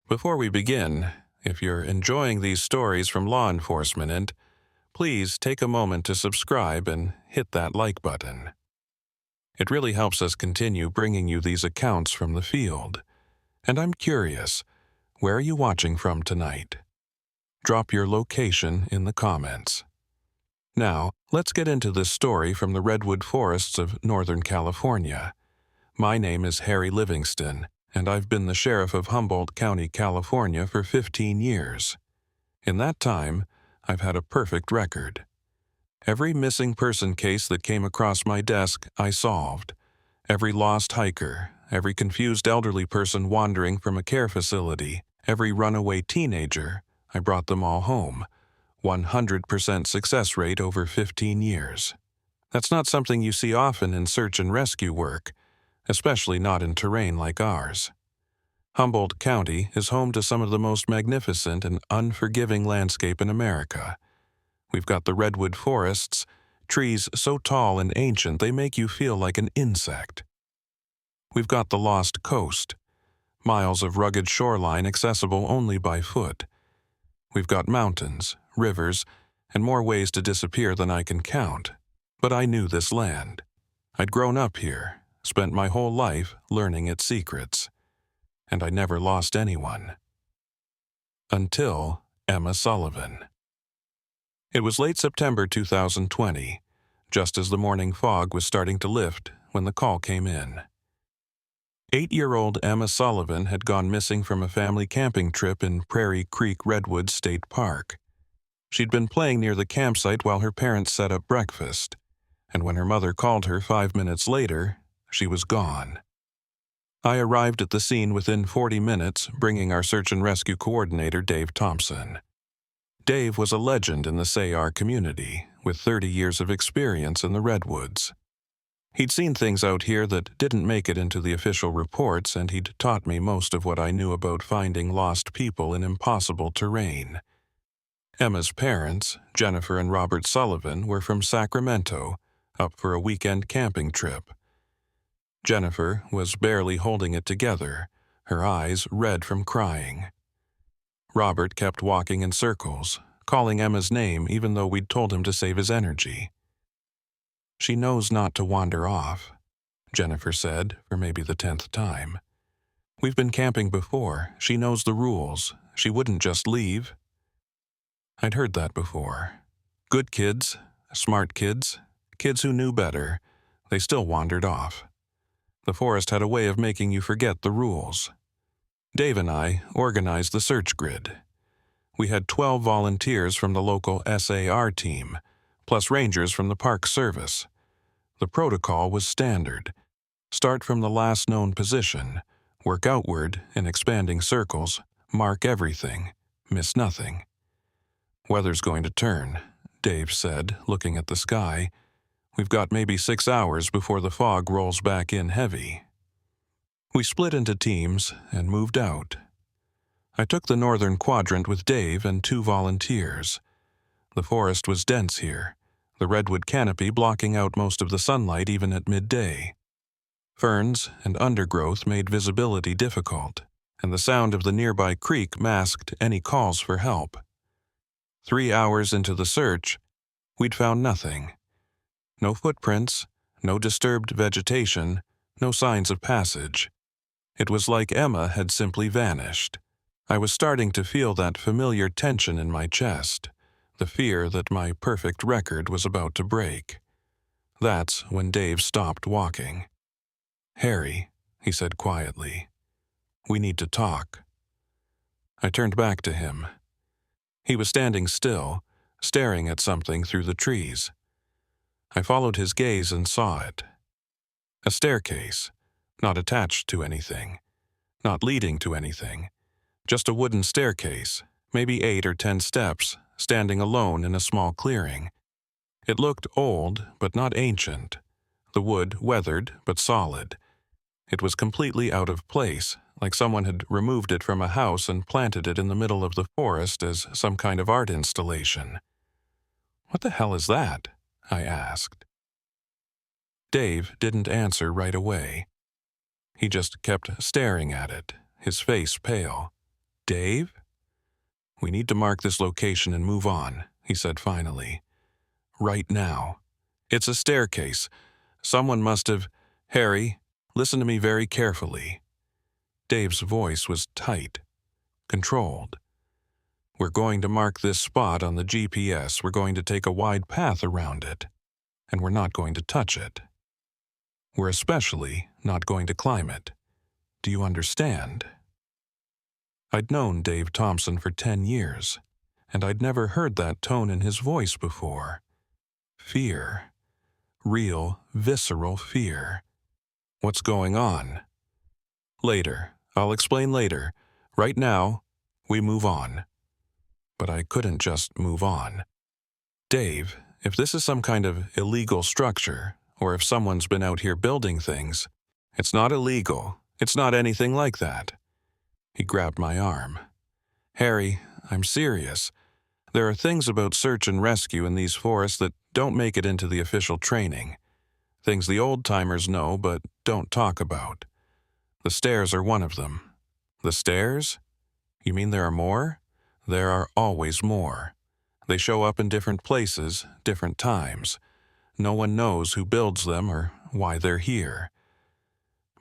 Before we begin, if you're enjoying these stories from law enforcement, please take a moment to subscribe and hit that like button. It really helps us continue bringing you these accounts from the field. And I'm curious, where are you watching from tonight? Drop your location in the comments. Now, let's get into this story from the redwood forests of Northern California. My name is Harry Livingston, and I've been the sheriff of Humboldt County, California for 15 years. In that time, I've had a perfect record. Every missing person case that came across my desk, I solved. Every lost hiker, every confused elderly person wandering from a care facility, every runaway teenager, I brought them all home. 100% success rate over 15 years. That's not something you see often in search and rescue work, especially not in terrain like ours. Humboldt County is home to some of the most magnificent and unforgiving landscape in America. We've got the redwood forests, trees so tall and ancient they make you feel like an insect. We've got the lost coast, miles of rugged shoreline accessible only by foot. We've got mountains, rivers, and more ways to disappear than I can count. But I knew this land. I'd grown up here, spent my whole life learning its secrets. And I never lost anyone. Until Emma Sullivan. It was late September 2020, just as the morning fog was starting to lift when the call came in. 8-year-old Emma Sullivan had gone missing from a family camping trip in Prairie Creek Redwoods State Park. She'd been playing near the campsite while her parents set up breakfast, and when her mother called her 5 minutes later, she was gone. I arrived at the scene within 40 minutes, bringing our search and rescue coordinator, Dave Thompson. Dave was a legend in the SAR community, with 30 years of experience in the Redwoods. He'd seen things out here that didn't make it into the official reports, and he'd taught me most of what I knew about finding lost people in impossible terrain. Emma's parents, Jennifer and Robert Sullivan, were from Sacramento, up for a weekend camping trip. Jennifer was barely holding it together, her eyes red from crying. Robert kept walking in circles, calling Emma's name even though we'd told him to save his energy. "She knows not to wander off," Jennifer said for maybe the 10th time. "We've been camping before. She knows the rules. She wouldn't just leave." I'd heard that before. Good kids, smart kids, kids who knew better, they still wandered off. The forest had a way of making you forget the rules. Dave and I organized the search grid. We had 12 volunteers from the local SAR team, plus rangers from the Park Service. The protocol was standard. Start from the last known position, work outward in expanding circles, mark everything, miss nothing. "Weather's going to turn," Dave said, looking at the sky. "We've got maybe 6 hours before the fog rolls back in heavy." We split into teams and moved out. I took the northern quadrant with Dave and 2 volunteers. The forest was dense here, the redwood canopy blocking out most of the sunlight even at midday. Ferns and undergrowth made visibility difficult, and the sound of the nearby creek masked any calls for help. 3 hours into the search, we'd found nothing. No footprints, no disturbed vegetation, no signs of passage. It was like Emma had simply vanished. I was starting to feel that familiar tension in my chest, the fear that my perfect record was about to break. That's when Dave stopped walking. "Harry," he said quietly, "we need to talk." I turned back to him. He was standing still, staring at something through the trees. I followed his gaze and saw it. A staircase, not attached to anything, not leading to anything, just a wooden staircase, maybe 8 or 10 steps, standing alone in a small clearing. It looked old, but not ancient. The wood weathered, but solid. It was completely out of place, like someone had removed it from a house and planted it in the middle of the forest as some kind of art installation. "What the hell is that?" I asked. Dave didn't answer right away. He just kept staring at it, his face pale. Dave? We need to mark this location and move on, he said finally. Right now. It's a staircase. Someone must have... Harry, listen to me very carefully. Dave's voice was tight, controlled. We're going to mark this spot on the GPS. We're going to take a wide path around it, and we're not going to touch it. We're especially not going to climb it. Do you understand? I'd known Dave Thompson for 10 years, and I'd never heard that tone in his voice before. Fear. Real, visceral fear. What's going on? Later. I'll explain later. Right now, we move on. But I couldn't just move on. Dave, if this is some kind of illegal structure, or if someone's been out here building things, it's not illegal. It's not anything like that. He grabbed my arm. Harry, I'm serious. There are things about search and rescue in these forests that don't make it into the official training. Things the old-timers know but don't talk about. The stairs are one of them. The stairs? You mean there are more? There are always more. They show up in different places, different times. No one knows who builds them or why they're here.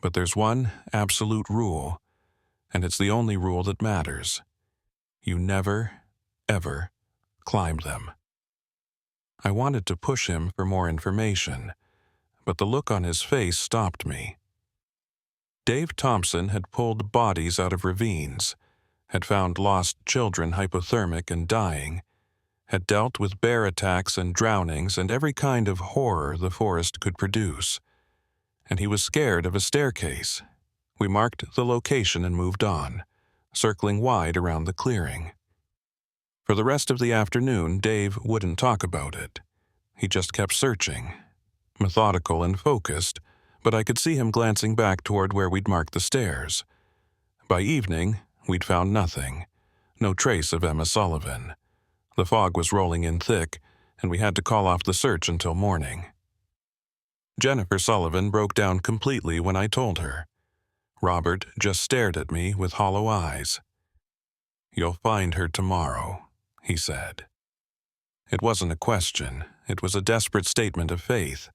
But there's one absolute rule, and it's the only rule that matters. You never, ever climb them. I wanted to push him for more information, but the look on his face stopped me. Dave Thompson had pulled bodies out of ravines, had found lost children hypothermic and dying, had dealt with bear attacks and drownings and every kind of horror the forest could produce. And he was scared of a staircase. We marked the location and moved on, circling wide around the clearing. For the rest of the afternoon, Dave wouldn't talk about it. He just kept searching, methodical and focused, but I could see him glancing back toward where we'd marked the stairs. By evening, we'd found nothing. No trace of Emma Sullivan. The fog was rolling in thick, and we had to call off the search until morning. Jennifer Sullivan broke down completely when I told her. Robert just stared at me with hollow eyes. You'll find her tomorrow, he said. It wasn't a question. It was a desperate statement of faith.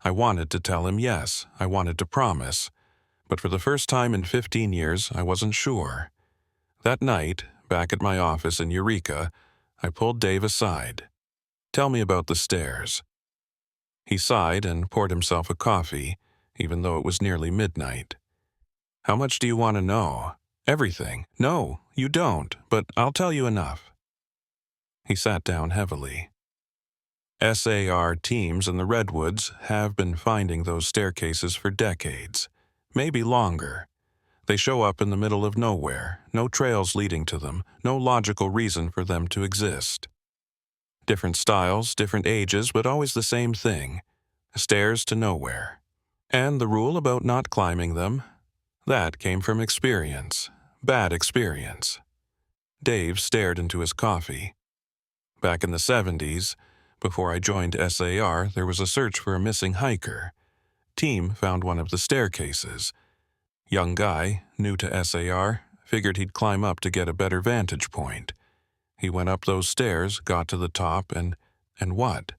I wanted to tell him yes. I wanted to promise. But for the first time in 15 years, I wasn't sure. That night, back at my office in Eureka, I pulled Dave aside. Tell me about the stairs. He sighed and poured himself a coffee, even though it was nearly midnight. How much do you want to know? Everything. No, you don't, but I'll tell you enough. He sat down heavily. SAR teams in the Redwoods have been finding those staircases for decades, maybe longer. They show up in the middle of nowhere, no trails leading to them, no logical reason for them to exist. Different styles, different ages, but always the same thing. Stairs to nowhere. And the rule about not climbing them? That came from experience. Bad experience. Dave stared into his coffee. Back in the 70s, before I joined SAR, there was a search for a missing hiker. Team found one of the staircases. Young guy, new to SAR, figured he'd climb up to get a better vantage point. He went up those stairs, got to the top, and what?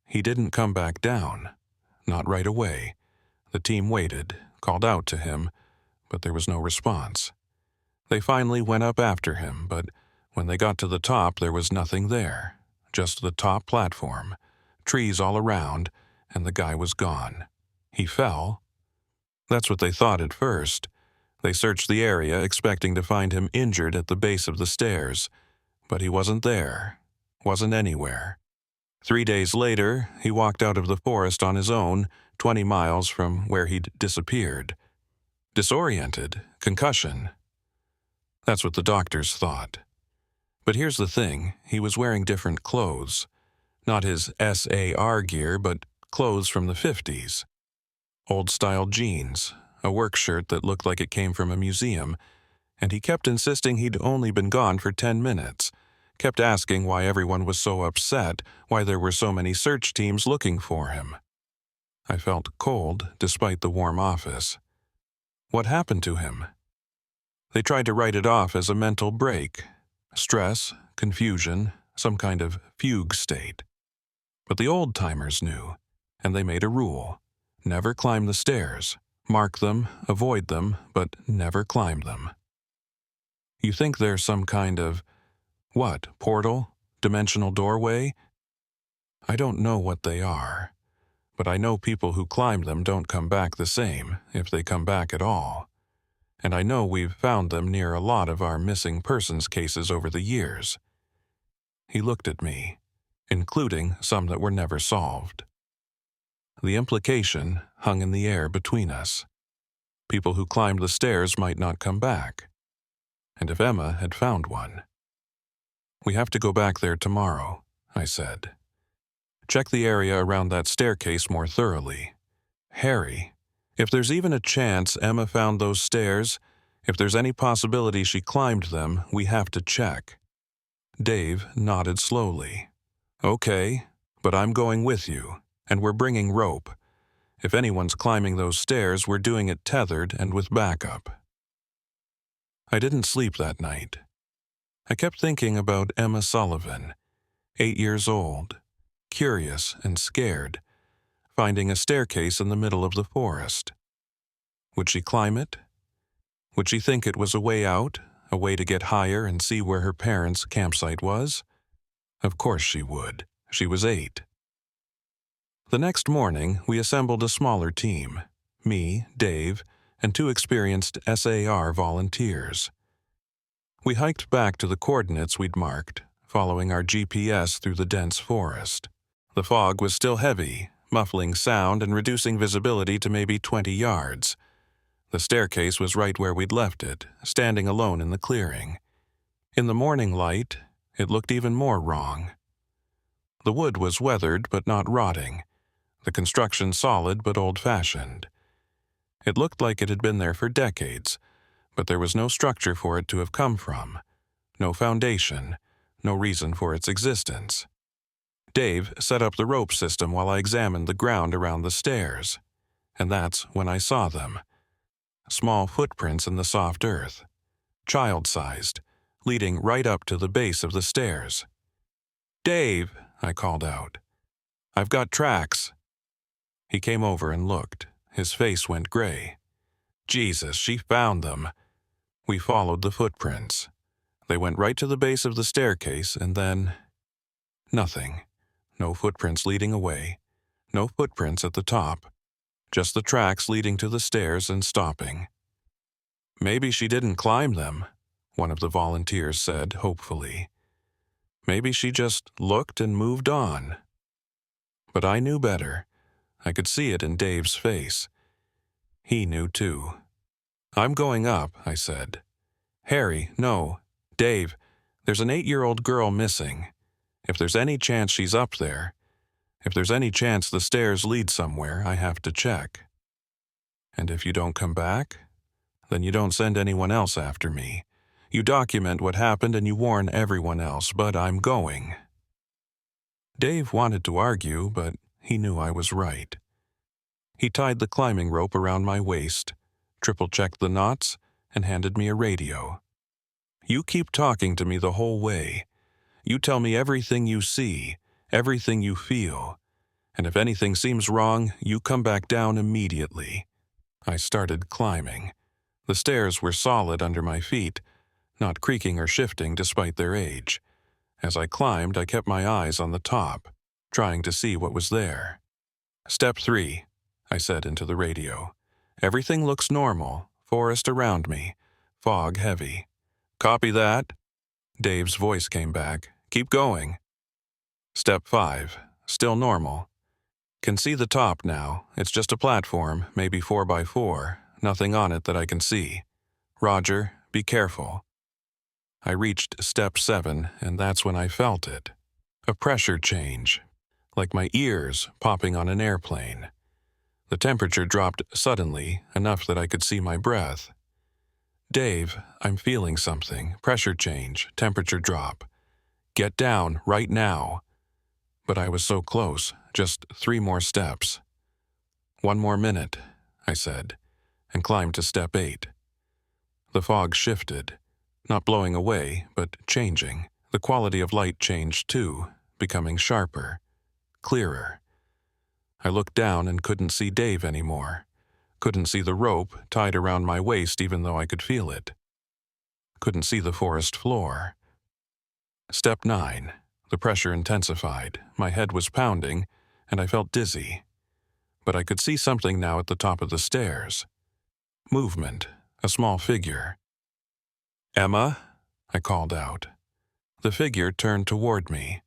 He didn't come back down. Not right away. The team waited, called out to him, but there was no response. They finally went up after him, but when they got to the top, there was nothing there. Just the top platform, trees all around, and the guy was gone. He fell. That's what they thought at first. They searched the area, expecting to find him injured at the base of the stairs, but he wasn't there, wasn't anywhere. 3 days later, he walked out of the forest on his own, 20 miles from where he'd disappeared. Disoriented, concussion. That's what the doctors thought. But here's the thing, he was wearing different clothes. Not his SAR gear, but clothes from the 50s. Old-style jeans, a work shirt that looked like it came from a museum, and he kept insisting he'd only been gone for 10 minutes, kept asking why everyone was so upset, why there were so many search teams looking for him. I felt cold despite the warm office. What happened to him? They tried to write it off as a mental break, stress, confusion, some kind of fugue state. But the old-timers knew, and they made a rule. Never climb the stairs. Mark them, avoid them, but never climb them. You think there's some kind of, portal? Dimensional doorway? I don't know what they are, but I know people who climb them don't come back the same, if they come back at all. And I know we've found them near a lot of our missing persons cases over the years. He looked at me, including some that were never solved. The implication hung in the air between us. People who climbed the stairs might not come back. And if Emma had found one. We have to go back there tomorrow, I said. Check the area around that staircase more thoroughly. Harry, if there's even a chance Emma found those stairs, if there's any possibility she climbed them, we have to check. Dave nodded slowly. Okay, but I'm going with you, and we're bringing rope. If anyone's climbing those stairs, we're doing it tethered and with backup. I didn't sleep that night. I kept thinking about Emma Sullivan, 8 years old, curious and scared, finding a staircase in the middle of the forest. Would she climb it? Would she think it was a way out, a way to get higher and see where her parents' campsite was? Of course she would. She was 8. The next morning, we assembled a smaller team, me, Dave, and 2 experienced SAR volunteers. We hiked back to the coordinates we'd marked, following our GPS through the dense forest. The fog was still heavy, muffling sound and reducing visibility to maybe 20 yards. The staircase was right where we'd left it, standing alone in the clearing. In the morning light, it looked even more wrong. The wood was weathered but not rotting, the construction solid but old-fashioned. It looked like it had been there for decades, but there was no structure for it to have come from, no foundation, no reason for its existence. Dave set up the rope system while I examined the ground around the stairs, and that's when I saw them. Small footprints in the soft earth, child-sized, leading right up to the base of the stairs. "Dave," I called out. "I've got tracks." He came over and looked. His face went gray. Jesus, she found them. We followed the footprints. They went right to the base of the staircase, and then... nothing. No footprints leading away. No footprints at the top. Just the tracks leading to the stairs and stopping. "Maybe she didn't climb them," one of the volunteers said hopefully. "Maybe she just looked and moved on." But I knew better. I could see it in Dave's face. He knew too. "I'm going up," I said. "Harry, no. Dave, there's an 8-year-old girl missing. If there's any chance she's up there, if there's any chance the stairs lead somewhere, I have to check. And if you don't come back, then you don't send anyone else after me. You document what happened and you warn everyone else, but I'm going." Dave wanted to argue, but he knew I was right. He tied the climbing rope around my waist, triple-checked the knots, and handed me a radio. "You keep talking to me the whole way. You tell me everything you see, everything you feel, and if anything seems wrong, you come back down immediately." I started climbing. The stairs were solid under my feet, not creaking or shifting despite their age. As I climbed, I kept my eyes on the top, trying to see what was there. "Step 3, I said into the radio. "Everything looks normal, forest around me, fog heavy." "Copy that." Dave's voice came back. "Keep going." "Step 5, still normal. Can see the top now. It's just a platform, maybe 4x4, nothing on it that I can see. Roger, be careful." I reached step 7, and that's when I felt it. A pressure change, like my ears popping on an airplane. The temperature dropped suddenly, enough that I could see my breath. "Dave, I'm feeling something. Pressure change, temperature drop. Get down, right now." But I was so close, just 3 more steps. "1 more minute," I said, and climbed to step 8. The fog shifted, not blowing away, but changing. The quality of light changed too, becoming sharper, clearer. I looked down and couldn't see Dave anymore. Couldn't see the rope tied around my waist even though I could feel it. Couldn't see the forest floor. Step 9. The pressure intensified. My head was pounding, and I felt dizzy. But I could see something now at the top of the stairs. Movement, a small figure. "Emma?" I called out. The figure turned toward me.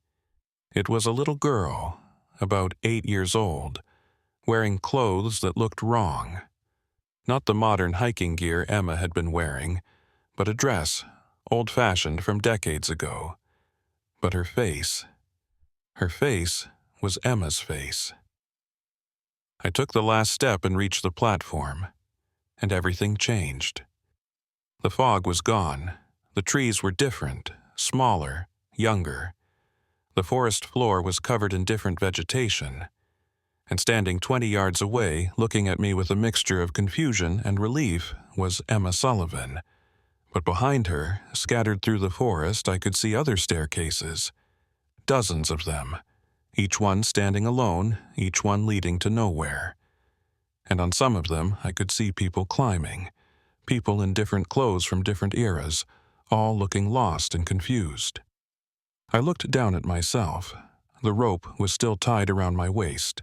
It was a little girl, about 8 years old, wearing clothes that looked wrong. Not the modern hiking gear Emma had been wearing, but a dress, old-fashioned from decades ago. But her face was Emma's face. I took the last step and reached the platform, and everything changed. The fog was gone. The trees were different, smaller, younger. The forest floor was covered in different vegetation, and standing 20 yards away, looking at me with a mixture of confusion and relief, was Emma Sullivan. But behind her, scattered through the forest, I could see other staircases. Dozens of them, each one standing alone, each one leading to nowhere. And on some of them, I could see people climbing, people in different clothes from different eras, all looking lost and confused. I looked down at myself. The rope was still tied around my waist,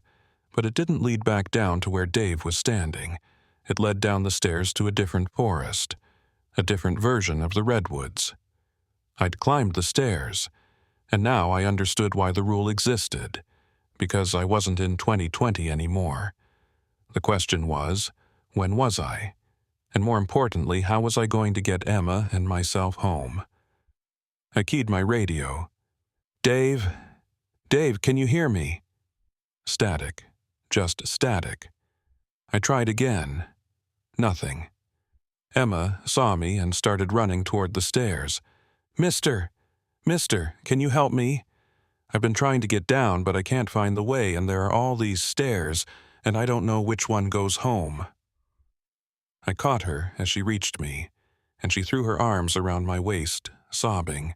but it didn't lead back down to where Dave was standing. It led down the stairs to a different forest, a different version of the Redwoods. I'd climbed the stairs, and now I understood why the rule existed, because I wasn't in 2020 anymore. The question was, when was I? And more importantly, how was I going to get Emma and myself home? I keyed my radio. "Dave? Dave, can you hear me?" Static. Just static. I tried again. Nothing. Emma saw me and started running toward the stairs. Mister, can you help me? I've been trying to get down, but I can't find the way, and there are all these stairs, and I don't know which one goes home." I caught her as she reached me, and she threw her arms around my waist, sobbing.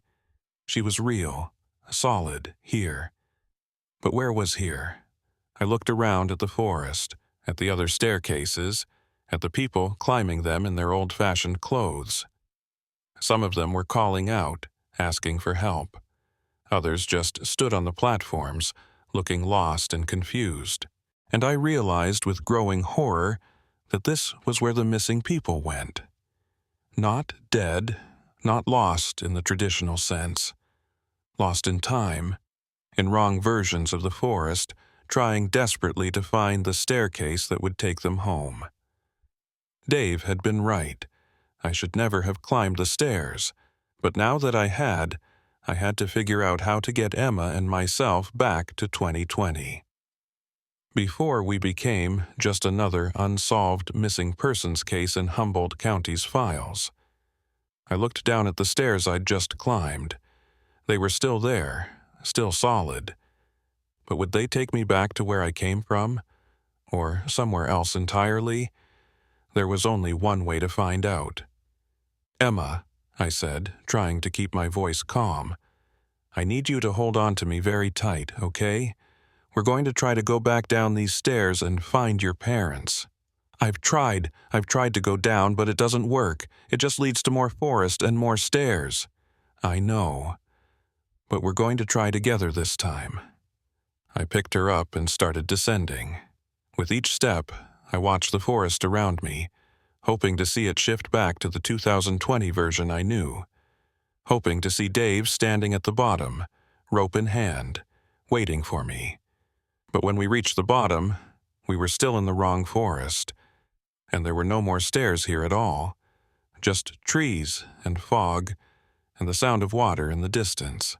She was real, solid, here. But where was here? I looked around at the forest, at the other staircases, at the people climbing them in their old-fashioned clothes. Some of them were calling out, asking for help. Others just stood on the platforms, looking lost and confused. And I realized with growing horror that this was where the missing people went. Not dead, not lost in the traditional sense. Lost in time, in wrong versions of the forest, trying desperately to find the staircase that would take them home. Dave had been right. I should never have climbed the stairs, but now that I had to figure out how to get Emma and myself back to 2020. Before we became just another unsolved missing persons case in Humboldt County's files. I looked down at the stairs I'd just climbed. They were still there, still solid. But would they take me back to where I came from? Or somewhere else entirely? There was only one way to find out. "Emma," I said, trying to keep my voice calm, "I need you to hold on to me very tight, okay? We're going to try to go back down these stairs and find your parents. I've tried to go down, but it doesn't work. It just leads to more forest and more stairs." "I know. But we're going to try together this time." I picked her up and started descending. With each step, I watched the forest around me, hoping to see it shift back to the 2020 version I knew. Hoping to see Dave standing at the bottom, rope in hand, waiting for me. But when we reached the bottom, we were still in the wrong forest, and there were no more stairs here at all, just trees and fog and the sound of water in the distance.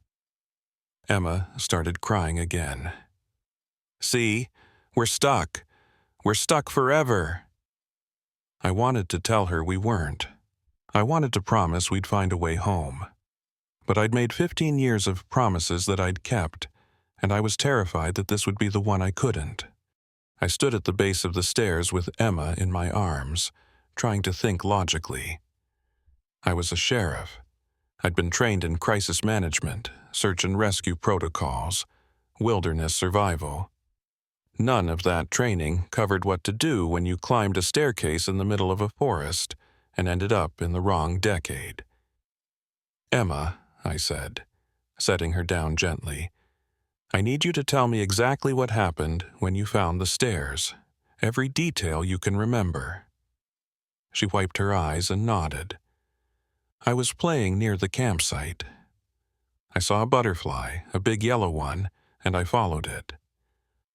Emma started crying again. "See, we're stuck. We're stuck forever." I wanted to tell her we weren't. I wanted to promise we'd find a way home. But I'd made 15 years of promises that I'd kept, and I was terrified that this would be the one I couldn't. I stood at the base of the stairs with Emma in my arms, trying to think logically. I was a sheriff. I'd been trained in crisis management, search and rescue protocols, wilderness survival. None of that training covered what to do when you climbed a staircase in the middle of a forest and ended up in the wrong decade. "Emma," I said, setting her down gently, "I need you to tell me exactly what happened when you found the stairs, every detail you can remember." She wiped her eyes and nodded. "I was playing near the campsite. I saw a butterfly, a big yellow one, and I followed it.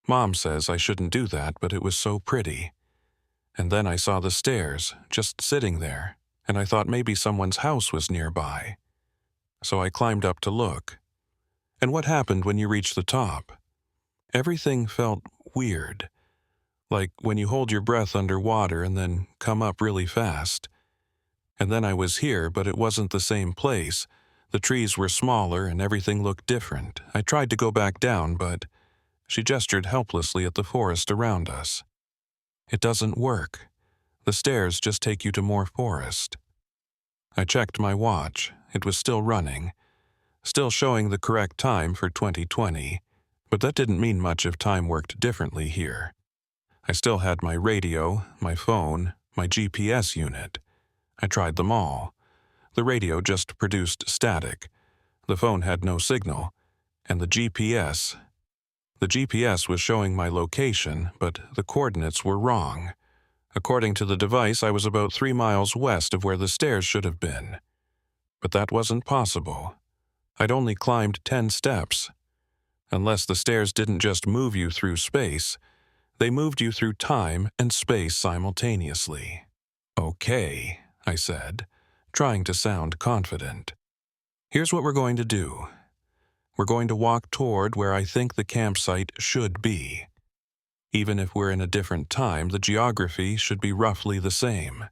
Mom says I shouldn't do that, but it was so pretty. And then I saw the stairs, just sitting there, and I thought maybe someone's house was nearby. So I climbed up to look. And what happened when you reached the top? Everything felt weird, like when you hold your breath underwater and then come up really fast. And then I was here, but it wasn't the same place. The trees were smaller and everything looked different. I tried to go back down, but..." She gestured helplessly at the forest around us. "It doesn't work. The stairs just take you to more forest." I checked my watch. It was still running, still showing the correct time for 2020, but that didn't mean much if time worked differently here. I still had my radio, my phone, my GPS unit. I tried them all. The radio just produced static. The phone had no signal, and the GPS was showing my location, but the coordinates were wrong. According to the device, I was about 3 miles west of where the stairs should have been. But that wasn't possible. I'd only climbed 10 steps. Unless the stairs didn't just move you through space, they moved you through time and space simultaneously. "Okay," I said, trying to sound confident. "Here's what we're going to do. We're going to walk toward where I think the campsite should be. Even if we're in a different time, the geography should be roughly the same.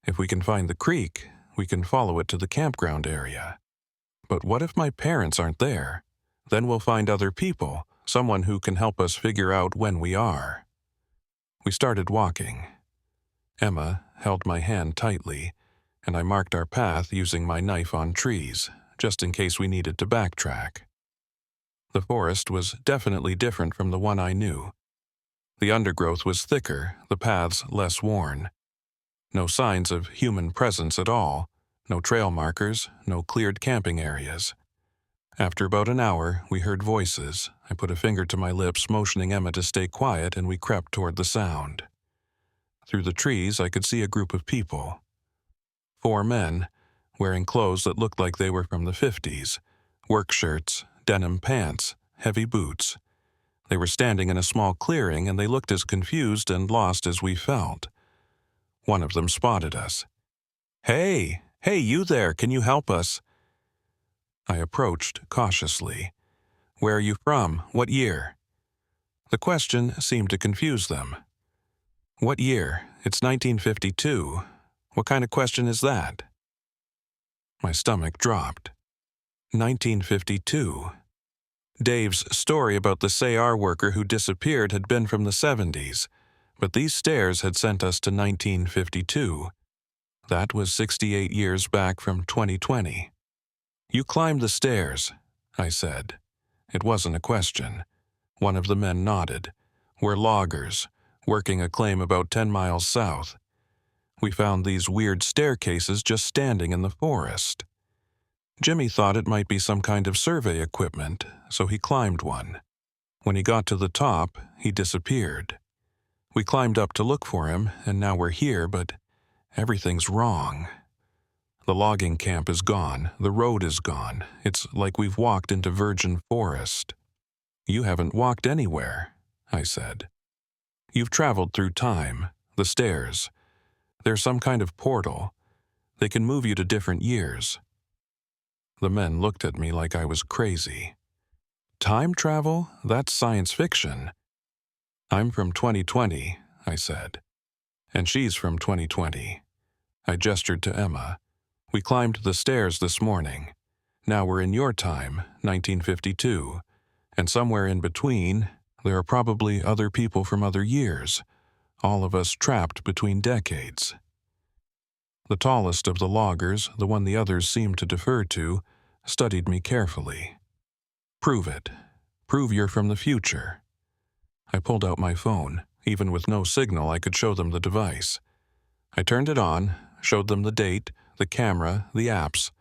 If we can find the creek, we can follow it to the campground area. But what if my parents aren't there? Then we'll find other people, someone who can help us figure out when we are." We started walking. Emma held my hand tightly, and I marked our path using my knife on trees, just in case we needed to backtrack. The forest was definitely different from the one I knew. The undergrowth was thicker, the paths less worn. No signs of human presence at all, no trail markers, no cleared camping areas. After about an hour, we heard voices. I put a finger to my lips, motioning Emma to stay quiet, and we crept toward the sound. Through the trees, I could see a group of people. 4 men, wearing clothes that looked like they were from the 50s, work shirts, denim pants, heavy boots. They were standing in a small clearing, and they looked as confused and lost as we felt. One of them spotted us. Hey, you there, can you help us?" I approached cautiously. "Where are you from? What year?" The question seemed to confuse them. "What year? It's 1952. What kind of question is that?" My stomach dropped. 1952. Dave's story about the SAR worker who disappeared had been from the 70s, but these stairs had sent us to 1952. That was 68 years back from 2020. "You climbed the stairs," I said. It wasn't a question. One of the men nodded. "We're loggers, working a claim about 10 miles south. We found these weird staircases just standing in the forest." Jimmy thought it might be some kind of survey equipment, so he climbed one. When he got to the top, he disappeared. We climbed up to look for him, and now we're here, but everything's wrong. The logging camp is gone, the road is gone. It's like we've walked into virgin forest. "You haven't walked anywhere," I said. "You've traveled through time, the stairs. There's some kind of portal. They can move you to different years." The men looked at me like I was crazy. "Time travel? That's science fiction." "I'm from 2020, I said. "And she's from 2020. I gestured to Emma. "We climbed the stairs this morning. Now we're in your time, 1952. And somewhere in between, there are probably other people from other years, all of us trapped between decades." The tallest of the loggers, the one the others seemed to defer to, studied me carefully. "Prove it. Prove you're from the future." I pulled out my phone. Even with no signal, I could show them the device. I turned it on, showed them the date, the camera, the apps.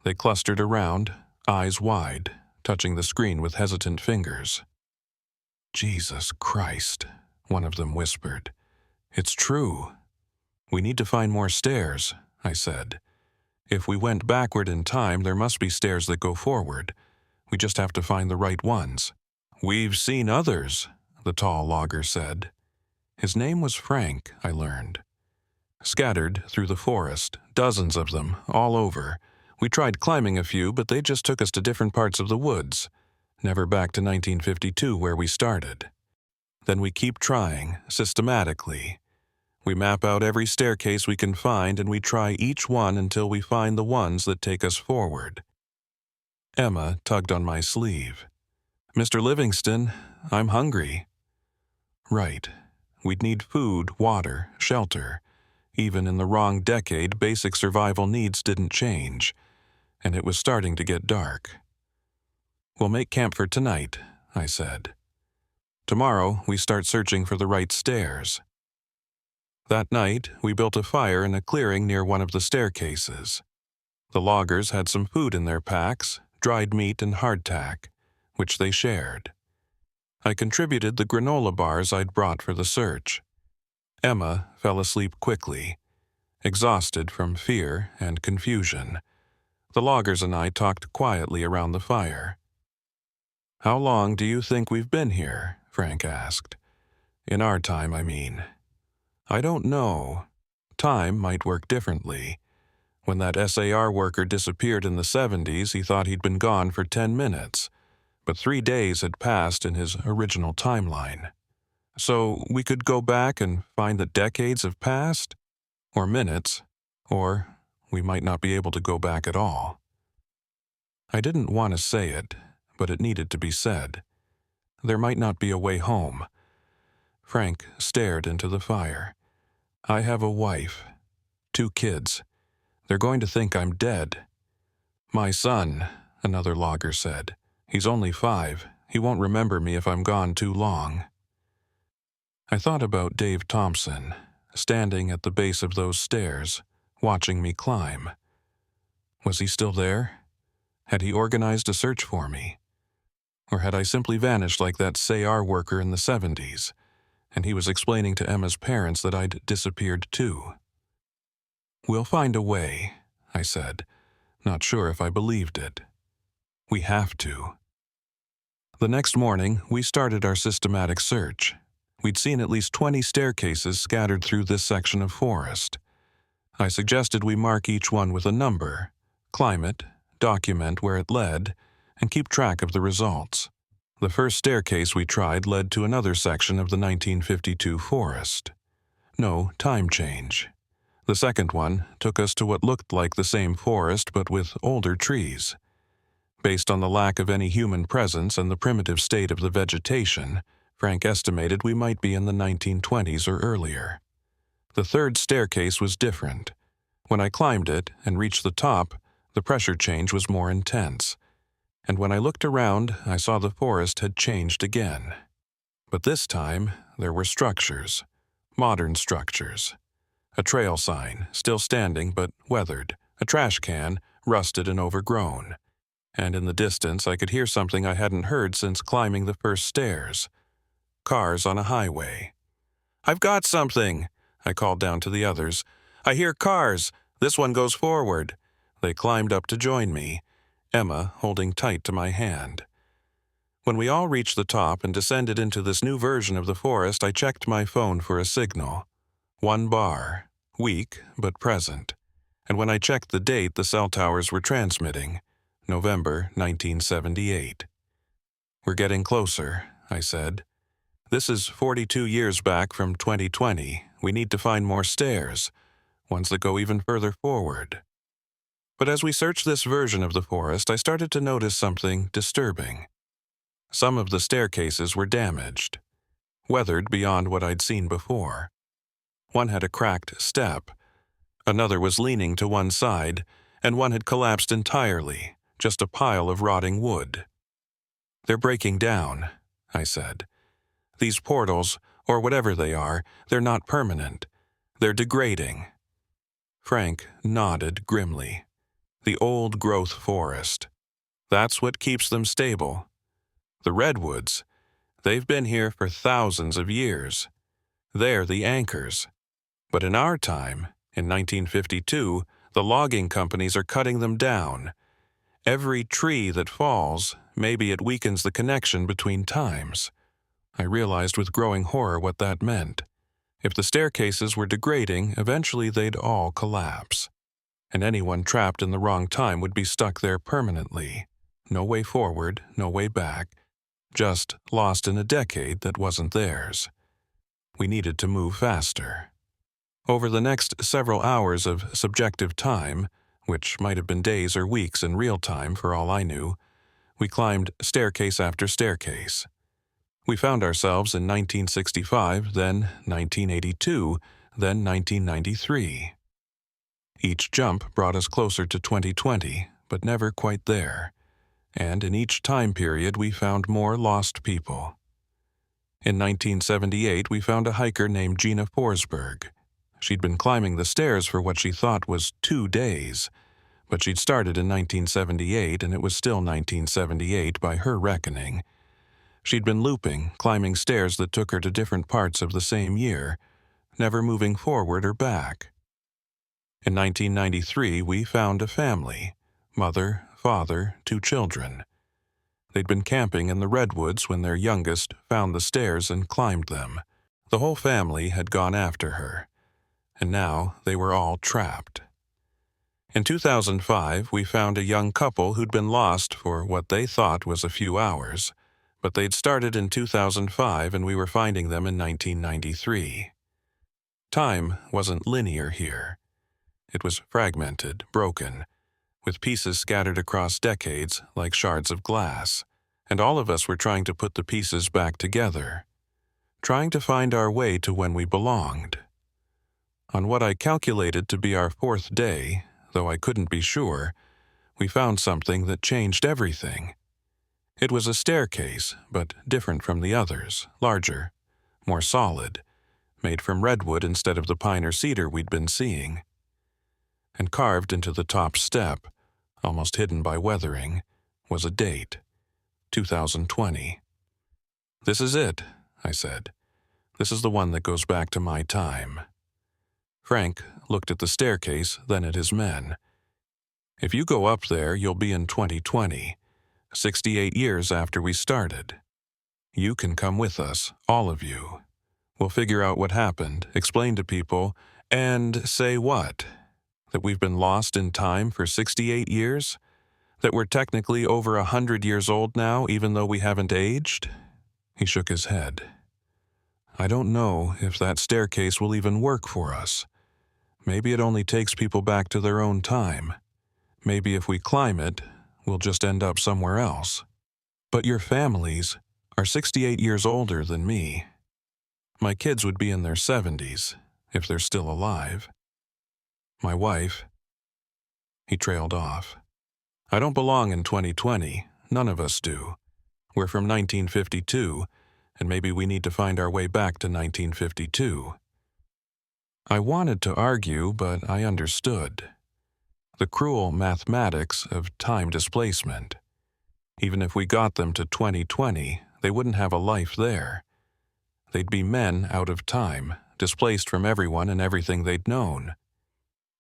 They clustered around, eyes wide, touching the screen with hesitant fingers. "Jesus Christ," one of them whispered. "It's true." "We need to find more stairs," I said. "If we went backward in time, there must be stairs that go forward. We just have to find the right ones." "We've seen others," the tall logger said. His name was Frank, I learned. "Scattered through the forest, dozens of them, all over. We tried climbing a few, but they just took us to different parts of the woods. Never back to 1952 where we started. Then we keep trying, systematically. We map out every staircase we can find and we try each one until we find the ones that take us forward." Emma tugged on my sleeve. "Mr. Livingston, I'm hungry." Right. We'd need food, water, shelter. Even in the wrong decade, basic survival needs didn't change, and it was starting to get dark. "We'll make camp for tonight," I said. "Tomorrow, we start searching for the right stairs." That night, we built a fire in a clearing near one of the staircases. The loggers had some food in their packs, dried meat and hardtack, which they shared. I contributed the granola bars I'd brought for the search. Emma fell asleep quickly, exhausted from fear and confusion. The loggers and I talked quietly around the fire. "How long do you think we've been here?" Frank asked. "In our time, I mean." "I don't know. Time might work differently. When that SAR worker disappeared in the 70s, he thought he'd been gone for 10 minutes, but 3 days had passed in his original timeline. So we could go back and find that decades have passed, or minutes, or we might not be able to go back at all." I didn't want to say it, but it needed to be said. There might not be a way home. Frank stared into the fire. "I have a wife, 2 kids. They're going to think I'm dead." "My son," another logger said. "He's only 5. He won't remember me if I'm gone too long." I thought about Dave Thompson, standing at the base of those stairs, watching me climb. Was he still there? Had he organized a search for me? Or had I simply vanished like that SAR worker in the 70s, and he was explaining to Emma's parents that I'd disappeared too? "We'll find a way," I said, not sure if I believed it. "We have to." The next morning, we started our systematic search. We'd seen at least 20 staircases scattered through this section of forest. I suggested we mark each one with a number, climb it, document where it led, and keep track of the results. The first staircase we tried led to another section of the 1952 forest. No time change. The second one took us to what looked like the same forest but with older trees. Based on the lack of any human presence and the primitive state of the vegetation, Frank estimated we might be in the 1920s or earlier. The third staircase was different. When I climbed it and reached the top, the pressure change was more intense. And when I looked around, I saw the forest had changed again. But this time, there were structures, modern structures. A trail sign, still standing but weathered, a trash can, rusted and overgrown. And in the distance I could hear something I hadn't heard since climbing the first stairs. Cars on a highway. "I've got something," I called down to the others. "I hear cars. This one goes forward." They climbed up to join me, Emma holding tight to my hand. When we all reached the top and descended into this new version of the forest, I checked my phone for a signal. 1 bar. Weak, but present. And when I checked the date, the cell towers were transmitting. November 1978. "We're getting closer," I said. "This is 42 years back from 2020. We need to find more stairs, ones that go even further forward." But as we searched this version of the forest, I started to notice something disturbing. Some of the staircases were damaged, weathered beyond what I'd seen before. One had a cracked step. Another was leaning to one side, and one had collapsed entirely, just a pile of rotting wood. "They're breaking down," I said. "These portals, or whatever they are, they're not permanent. They're degrading." Frank nodded grimly. "The old-growth forest. That's what keeps them stable. The redwoods, they've been here for thousands of years. They're the anchors. But in our time, in 1952, the logging companies are cutting them down. Every tree that falls, maybe it weakens the connection between times." I realized with growing horror what that meant. If the staircases were degrading, eventually they'd all collapse. And anyone trapped in the wrong time would be stuck there permanently. No way forward, no way back, just lost in a decade that wasn't theirs. We needed to move faster. Over the next several hours of subjective time, which might have been days or weeks in real time for all I knew, we climbed staircase after staircase. We found ourselves in 1965, then 1982, then 1993. Each jump brought us closer to 2020, but never quite there. And in each time period we found more lost people. In 1978 we found a hiker named Gina Forsberg. She'd been climbing the stairs for what she thought was 2 days, but she'd started in 1978 and it was still 1978 by her reckoning. She'd been looping, climbing stairs that took her to different parts of the same year, never moving forward or back. In 1993, we found a family, mother, father, 2 children. They'd been camping in the Redwoods when their youngest found the stairs and climbed them. The whole family had gone after her, and now they were all trapped. In 2005, we found a young couple who'd been lost for what they thought was a few hours, but they'd started in 2005 and we were finding them in 1993. Time wasn't linear here. It was fragmented, broken, with pieces scattered across decades like shards of glass, and all of us were trying to put the pieces back together, trying to find our way to when we belonged. On what I calculated to be our 4th day, though I couldn't be sure, we found something that changed everything. It was a staircase, but different from the others, larger, more solid, made from redwood instead of the pine or cedar we'd been seeing. And carved into the top step, almost hidden by weathering, was a date, 2020. "This is it," I said. "This is the one that goes back to my time." Frank looked at the staircase, then at his men. "If you go up there, you'll be in 2020. 68 years after we started. You can come with us, all of you. We'll figure out what happened, explain to people, and say what? That we've been lost in time for 68 years? That we're technically over 100 years old now, even though we haven't aged?" He shook his head. "I don't know if that staircase will even work for us. Maybe it only takes people back to their own time. Maybe if we climb it, we'll just end up somewhere else. But your families are 68 years older than me. My kids would be in their 70s, if they're still alive. My wife..." He trailed off. "I don't belong in 2020. None of us do. We're from 1952, and maybe we need to find our way back to 1952. I wanted to argue, but I understood. The cruel mathematics of time displacement. Even if we got them to 2020, they wouldn't have a life there. They'd be men out of time, displaced from everyone and everything they'd known.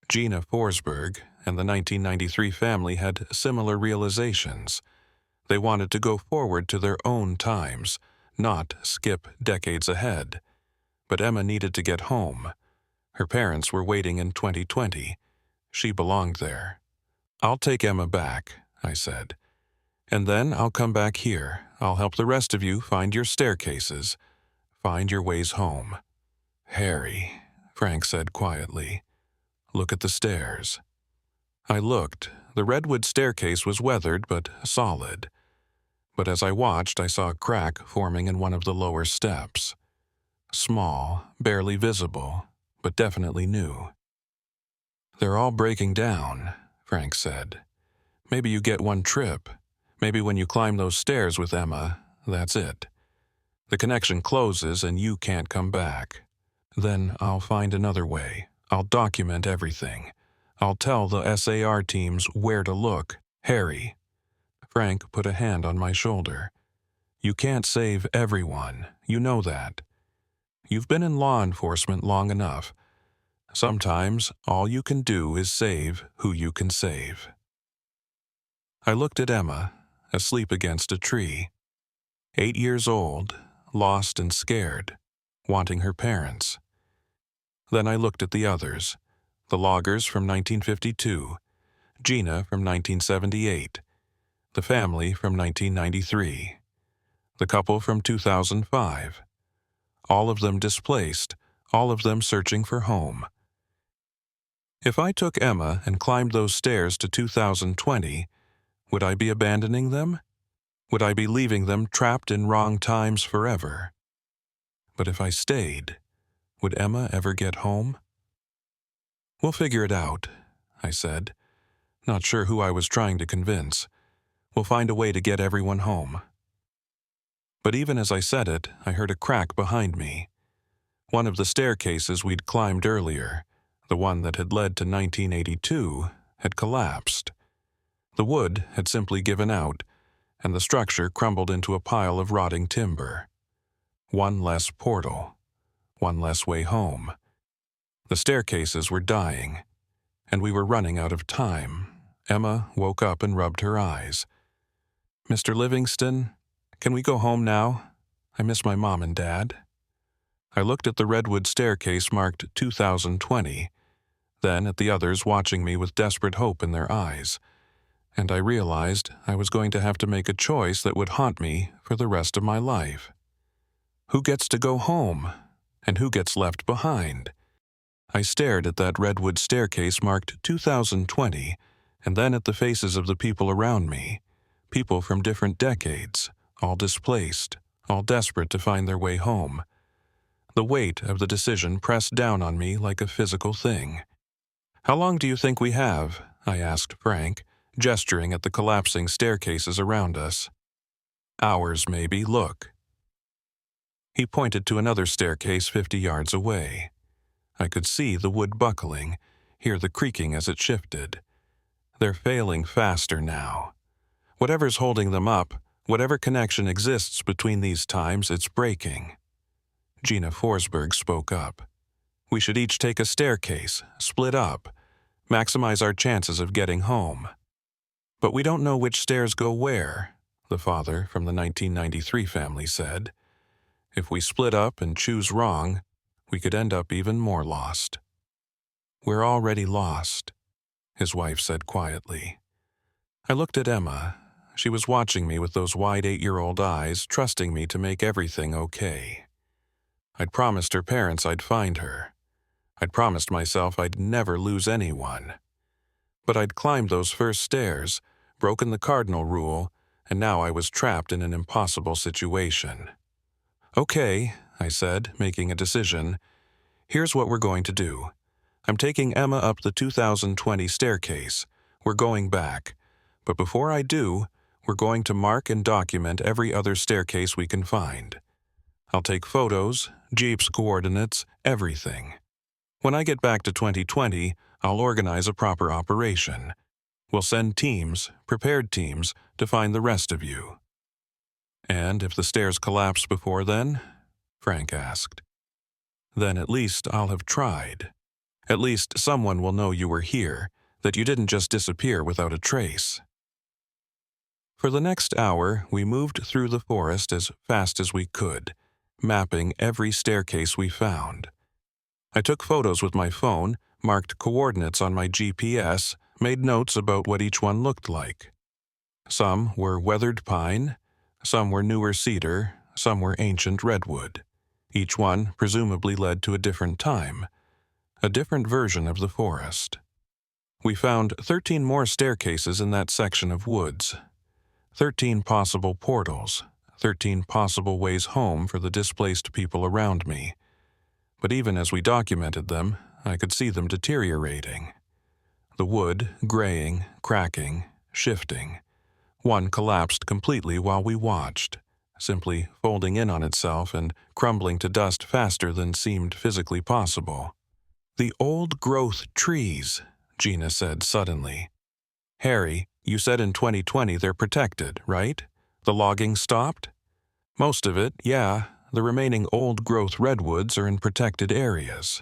Gina Forsberg and the 1993 family had similar realizations. They wanted to go forward to their own times, not skip decades ahead. But Emma needed to get home. Her parents were waiting in 2020. She belonged there. "I'll take Emma back," I said. "And then I'll come back here. I'll help the rest of you find your staircases. Find your ways home." "Harry," Frank said quietly, "look at the stairs." I looked. The redwood staircase was weathered but solid. But as I watched, I saw a crack forming in one of the lower steps. Small, barely visible, but definitely new. "They're all breaking down," Frank said. "Maybe you get one trip. Maybe when you climb those stairs with Emma, that's it. The connection closes and you can't come back. Then I'll find another way. I'll document everything. I'll tell the SAR teams where to look. Harry." Frank put a hand on my shoulder. "You can't save everyone. You know that. You've been in law enforcement long enough. Sometimes all you can do is save who you can save." I looked at Emma, asleep against a tree. 8 years old, lost and scared, wanting her parents. Then I looked at the others, the loggers from 1952, Gina from 1978, the family from 1993, the couple from 2005. All of them displaced, all of them searching for home. If I took Emma and climbed those stairs to 2020, would I be abandoning them? Would I be leaving them trapped in wrong times forever? But if I stayed, would Emma ever get home? "We'll figure it out," I said, not sure who I was trying to convince. "We'll find a way to get everyone home." But even as I said it, I heard a crack behind me. One of the staircases we'd climbed earlier, the one that had led to 1982, had collapsed. The wood had simply given out, and the structure crumbled into a pile of rotting timber. One less portal, one less way home. The staircases were dying, and we were running out of time. Emma woke up and rubbed her eyes. "Mr. Livingston, can we go home now? I miss my mom and dad." I looked at the redwood staircase marked 2020, then at the others watching me with desperate hope in their eyes, and I realized I was going to have to make a choice that would haunt me for the rest of my life. Who gets to go home, and who gets left behind? I stared at that redwood staircase marked 2020, and then at the faces of the people around me, people from different decades, all displaced, all desperate to find their way home. The weight of the decision pressed down on me like a physical thing. "How long do you think we have?" I asked Frank, gesturing at the collapsing staircases around us. "Hours, maybe. Look." He pointed to another staircase 50 yards away. I could see the wood buckling, hear the creaking as it shifted. They're failing faster now. Whatever's holding them up, whatever connection exists between these times, it's breaking. Gina Forsberg spoke up. "We should each take a staircase, split up, maximize our chances of getting home." "But we don't know which stairs go where," the father from the 1993 family said. "If we split up and choose wrong, we could end up even more lost." "We're already lost," his wife said quietly. I looked at Emma. She was watching me with those wide 8-year-old eyes, trusting me to make everything okay. I'd promised her parents I'd find her. I'd promised myself I'd never lose anyone. But I'd climbed those first stairs, broken the cardinal rule, and now I was trapped in an impossible situation. "Okay," I said, making a decision. "Here's what we're going to do. I'm taking Emma up the 2020 staircase. We're going back. But before I do, we're going to mark and document every other staircase we can find. I'll take photos, Jeep's coordinates, everything. When I get back to 2020, I'll organize a proper operation. We'll send teams, prepared teams, to find the rest of you." "And if the stairs collapse before then?" Frank asked. "Then at least I'll have tried. At least someone will know you were here, that you didn't just disappear without a trace." For the next hour, we moved through the forest as fast as we could, mapping every staircase we found. I took photos with my phone, marked coordinates on my GPS, made notes about what each one looked like. Some were weathered pine, some were newer cedar, some were ancient redwood. Each one presumably led to a different time, a different version of the forest. We found 13 more staircases in that section of woods. 13 possible portals, 13 possible ways home for the displaced people around me. But even as we documented them, I could see them deteriorating. The wood graying, cracking, shifting. One collapsed completely while we watched, simply folding in on itself and crumbling to dust faster than seemed physically possible. "The old-growth trees," Gina said suddenly. "Harry, you said in 2020 they're protected, right? The logging stopped?" "Most of it, yeah. The remaining old-growth redwoods are in protected areas."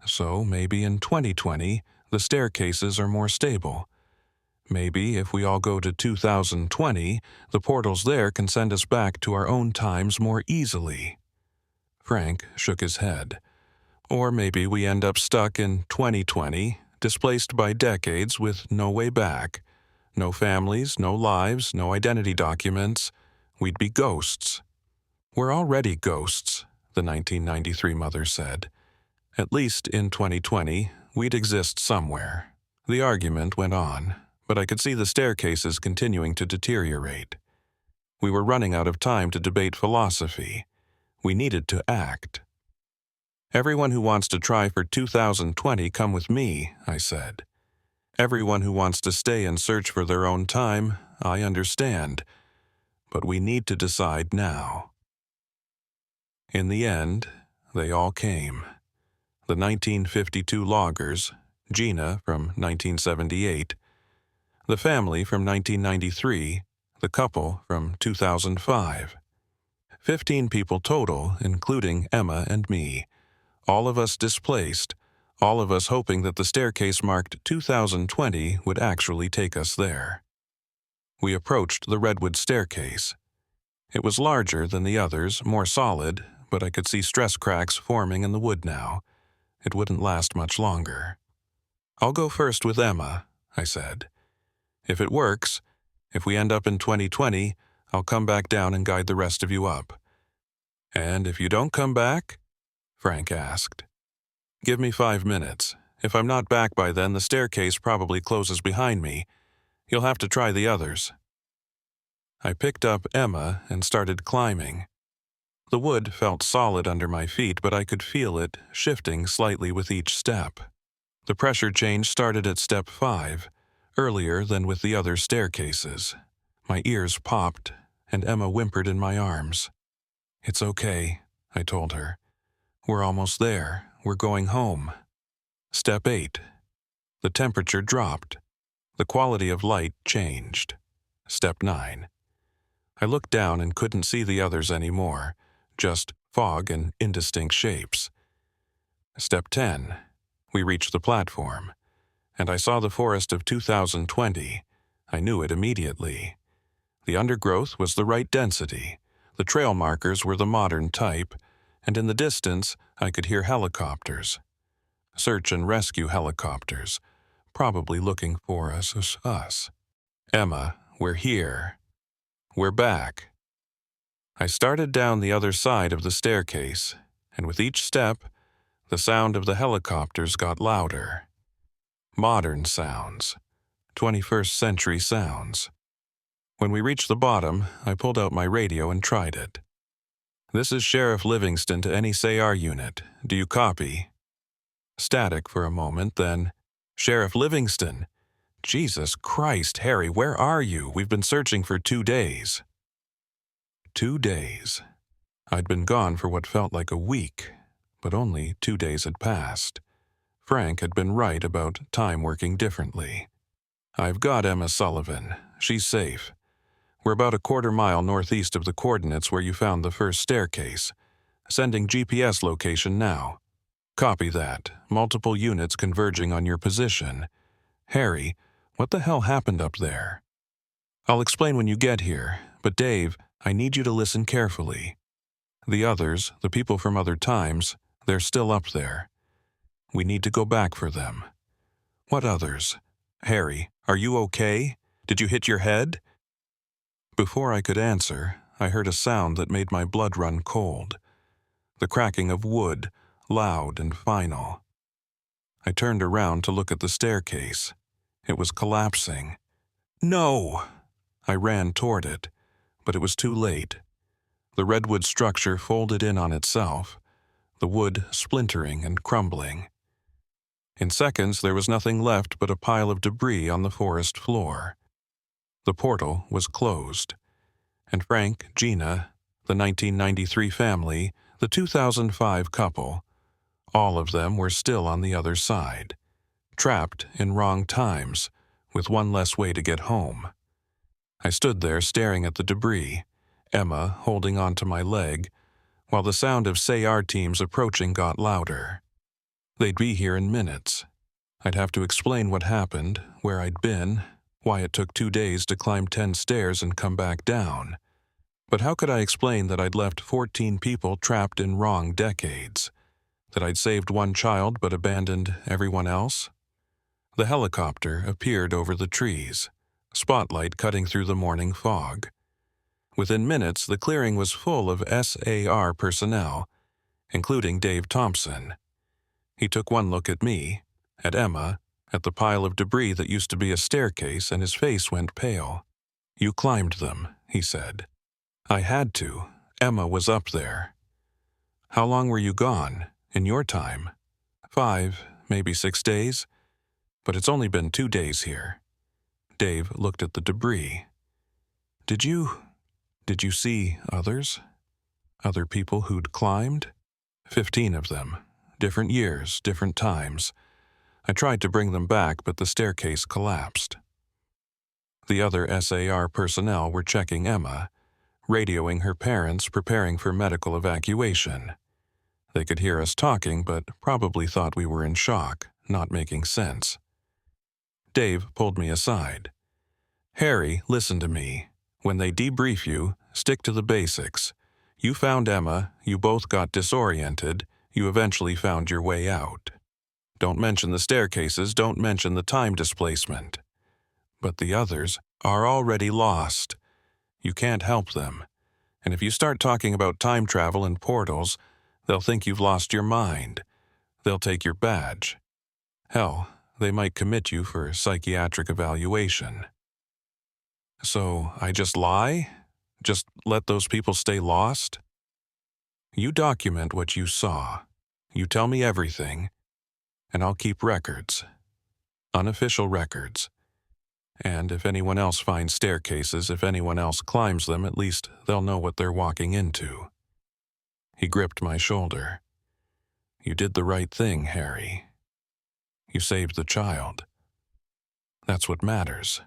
"So maybe in 2020, the staircases are more stable. Maybe if we all go to 2020, the portals there can send us back to our own times more easily." Frank shook his head. "Or maybe we end up stuck in 2020, displaced by decades with no way back. No families, no lives, no identity documents. We'd be ghosts." "We're already ghosts," the 1993 mother said. "At least in 2020, we'd exist somewhere." The argument went on, but I could see the staircases continuing to deteriorate. We were running out of time to debate philosophy. We needed to act. "Everyone who wants to try for 2020, come with me," I said. "Everyone who wants to stay and search for their own time, I understand. But we need to decide now." In the end, they all came. The 1952 loggers, Gina from 1978, the family from 1993, the couple from 2005. 15 people total, including Emma and me. All of us displaced, all of us hoping that the staircase marked 2020 would actually take us there. We approached the redwood staircase. It was larger than the others, more solid, but I could see stress cracks forming in the wood now. It wouldn't last much longer. "I'll go first with Emma," I said. "If it works, if we end up in 2020, I'll come back down and guide the rest of you up." "And if you don't come back?" Frank asked. "Give me 5 minutes. If I'm not back by then, the staircase probably closes behind me. You'll have to try the others." I picked up Emma and started climbing. The wood felt solid under my feet, but I could feel it shifting slightly with each step. The pressure change started at step 5, earlier than with the other staircases. My ears popped, and Emma whimpered in my arms. "It's okay," I told her. "We're almost there. We're going home." Step 8. The temperature dropped. The quality of light changed. Step 9. I looked down and couldn't see the others anymore, just fog and indistinct shapes. Step 10. We reached the platform, and I saw the forest of 2020. I knew it immediately. The undergrowth was the right density, the trail markers were the modern type, and in the distance I could hear helicopters. Search and rescue helicopters, probably looking for us. "Emma, we're here. We're back." I started down the other side of the staircase, and with each step, the sound of the helicopters got louder. Modern sounds. 21st century sounds. When we reached the bottom, I pulled out my radio and tried it. "This is Sheriff Livingston to any SAR unit. Do you copy?" Static for a moment, then, "Sheriff Livingston." "Jesus Christ, Harry, where are you? We've been searching for 2 days." 2 days. I'd been gone for what felt like a week, but only 2 days had passed. Frank had been right about time working differently. "I've got Emma Sullivan. She's safe. We're about a quarter-mile northeast of the coordinates where you found the first staircase. Sending GPS location now." "Copy that. Multiple units converging on your position. Harry, what the hell happened up there?" "I'll explain when you get here, but Dave, I need you to listen carefully. The others, the people from other times, they're still up there. We need to go back for them." "What others? Harry, are you okay? Did you hit your head?" Before I could answer, I heard a sound that made my blood run cold. The cracking of wood, loud and final. I turned around to look at the staircase. It was collapsing. "No!" I ran toward it, but it was too late. The redwood structure folded in on itself, the wood splintering and crumbling. In seconds, there was nothing left but a pile of debris on the forest floor. The portal was closed, and Frank, Gina, the 1993 family, the 2005 couple, all of them were still on the other side, trapped in wrong times, with one less way to get home. I stood there staring at the debris, Emma holding onto my leg, while the sound of SAR teams approaching got louder. They'd be here in minutes. I'd have to explain what happened, where I'd been, why it took 2 days to climb 10 stairs and come back down. But how could I explain that I'd left 14 people trapped in wrong decades? That I'd saved one child but abandoned everyone else? The helicopter appeared over the trees, spotlight cutting through the morning fog. Within minutes, the clearing was full of SAR personnel, including Dave Thompson. He took one look at me, at Emma, at the pile of debris that used to be a staircase, and his face went pale. "You climbed them," he said. "I had to. Emma was up there." "How long were you gone, in your time?" 5, maybe 6 days. But it's only been 2 days here." Dave looked at the debris. Did you see others? Other people who'd climbed?" 15 of them. Different years, different times. I tried to bring them back, but the staircase collapsed." The other SAR personnel were checking Emma, radioing her parents, preparing for medical evacuation. They could hear us talking, but probably thought we were in shock, not making sense. Dave pulled me aside. "Harry, listen to me. When they debrief you, stick to the basics. You found Emma, you both got disoriented, you eventually found your way out. Don't mention the staircases, don't mention the time displacement. But the others are already lost. You can't help them. And if you start talking about time travel and portals, they'll think you've lost your mind. They'll take your badge. Hell, they might commit you for psychiatric evaluation." "So I just lie? Just let those people stay lost?" "You document what you saw. You tell me everything, and I'll keep records. Unofficial records. And if anyone else finds staircases, if anyone else climbs them, at least they'll know what they're walking into." He gripped my shoulder. "You did the right thing, Harry. You saved the child. That's what matters."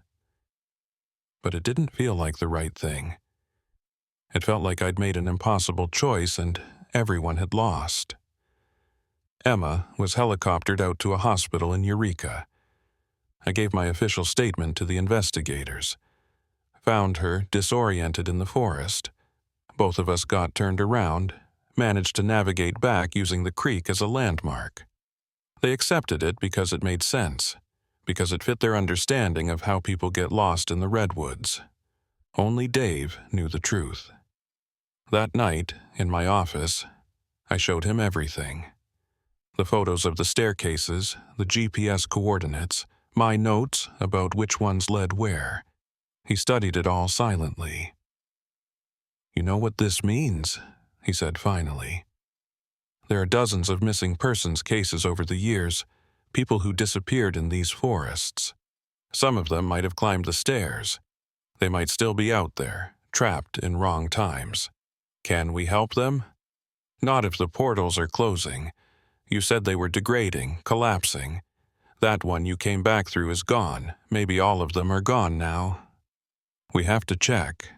But it didn't feel like the right thing. It felt like I'd made an impossible choice and everyone had lost. Emma was helicoptered out to a hospital in Eureka. I gave my official statement to the investigators. Found her disoriented in the forest. Both of us got turned around, managed to navigate back using the creek as a landmark. They accepted it because it made sense, because it fit their understanding of how people get lost in the Redwoods. Only Dave knew the truth. That night, in my office, I showed him everything. The photos of the staircases, the GPS coordinates, my notes about which ones led where. He studied it all silently. "You know what this means?" he said finally. "There are dozens of missing persons cases over the years, people who disappeared in these forests. Some of them might have climbed the stairs. They might still be out there, trapped in wrong times. Can we help them? Not if the portals are closing. You said they were degrading, collapsing. That one you came back through is gone. Maybe all of them are gone now. We have to check."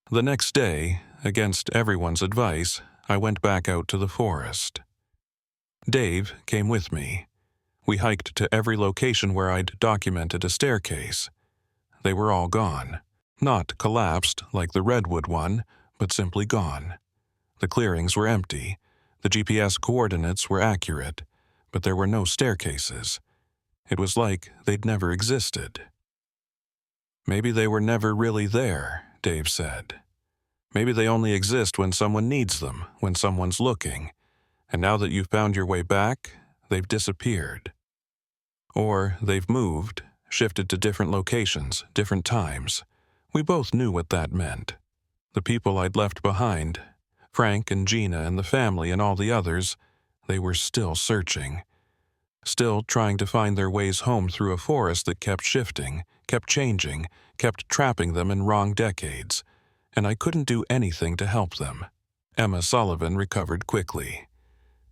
The next day, against everyone's advice, I went back out to the forest. Dave came with me. We hiked to every location where I'd documented a staircase. They were all gone. Not collapsed like the Redwood one, but simply gone. The clearings were empty. The GPS coordinates were accurate, but there were no staircases. It was like they'd never existed. "Maybe they were never really there," Dave said. "Maybe they only exist when someone needs them, when someone's looking. And now that you've found your way back, they've disappeared. Or they've moved, shifted to different locations, different times. We both knew what that meant. The people I'd left behind, Frank and Gina and the family and all the others, they were still searching. still trying to find their ways home through a forest that kept shifting, kept changing, kept trapping them in wrong decades, and I couldn't do anything to help them. Emma Sullivan recovered quickly.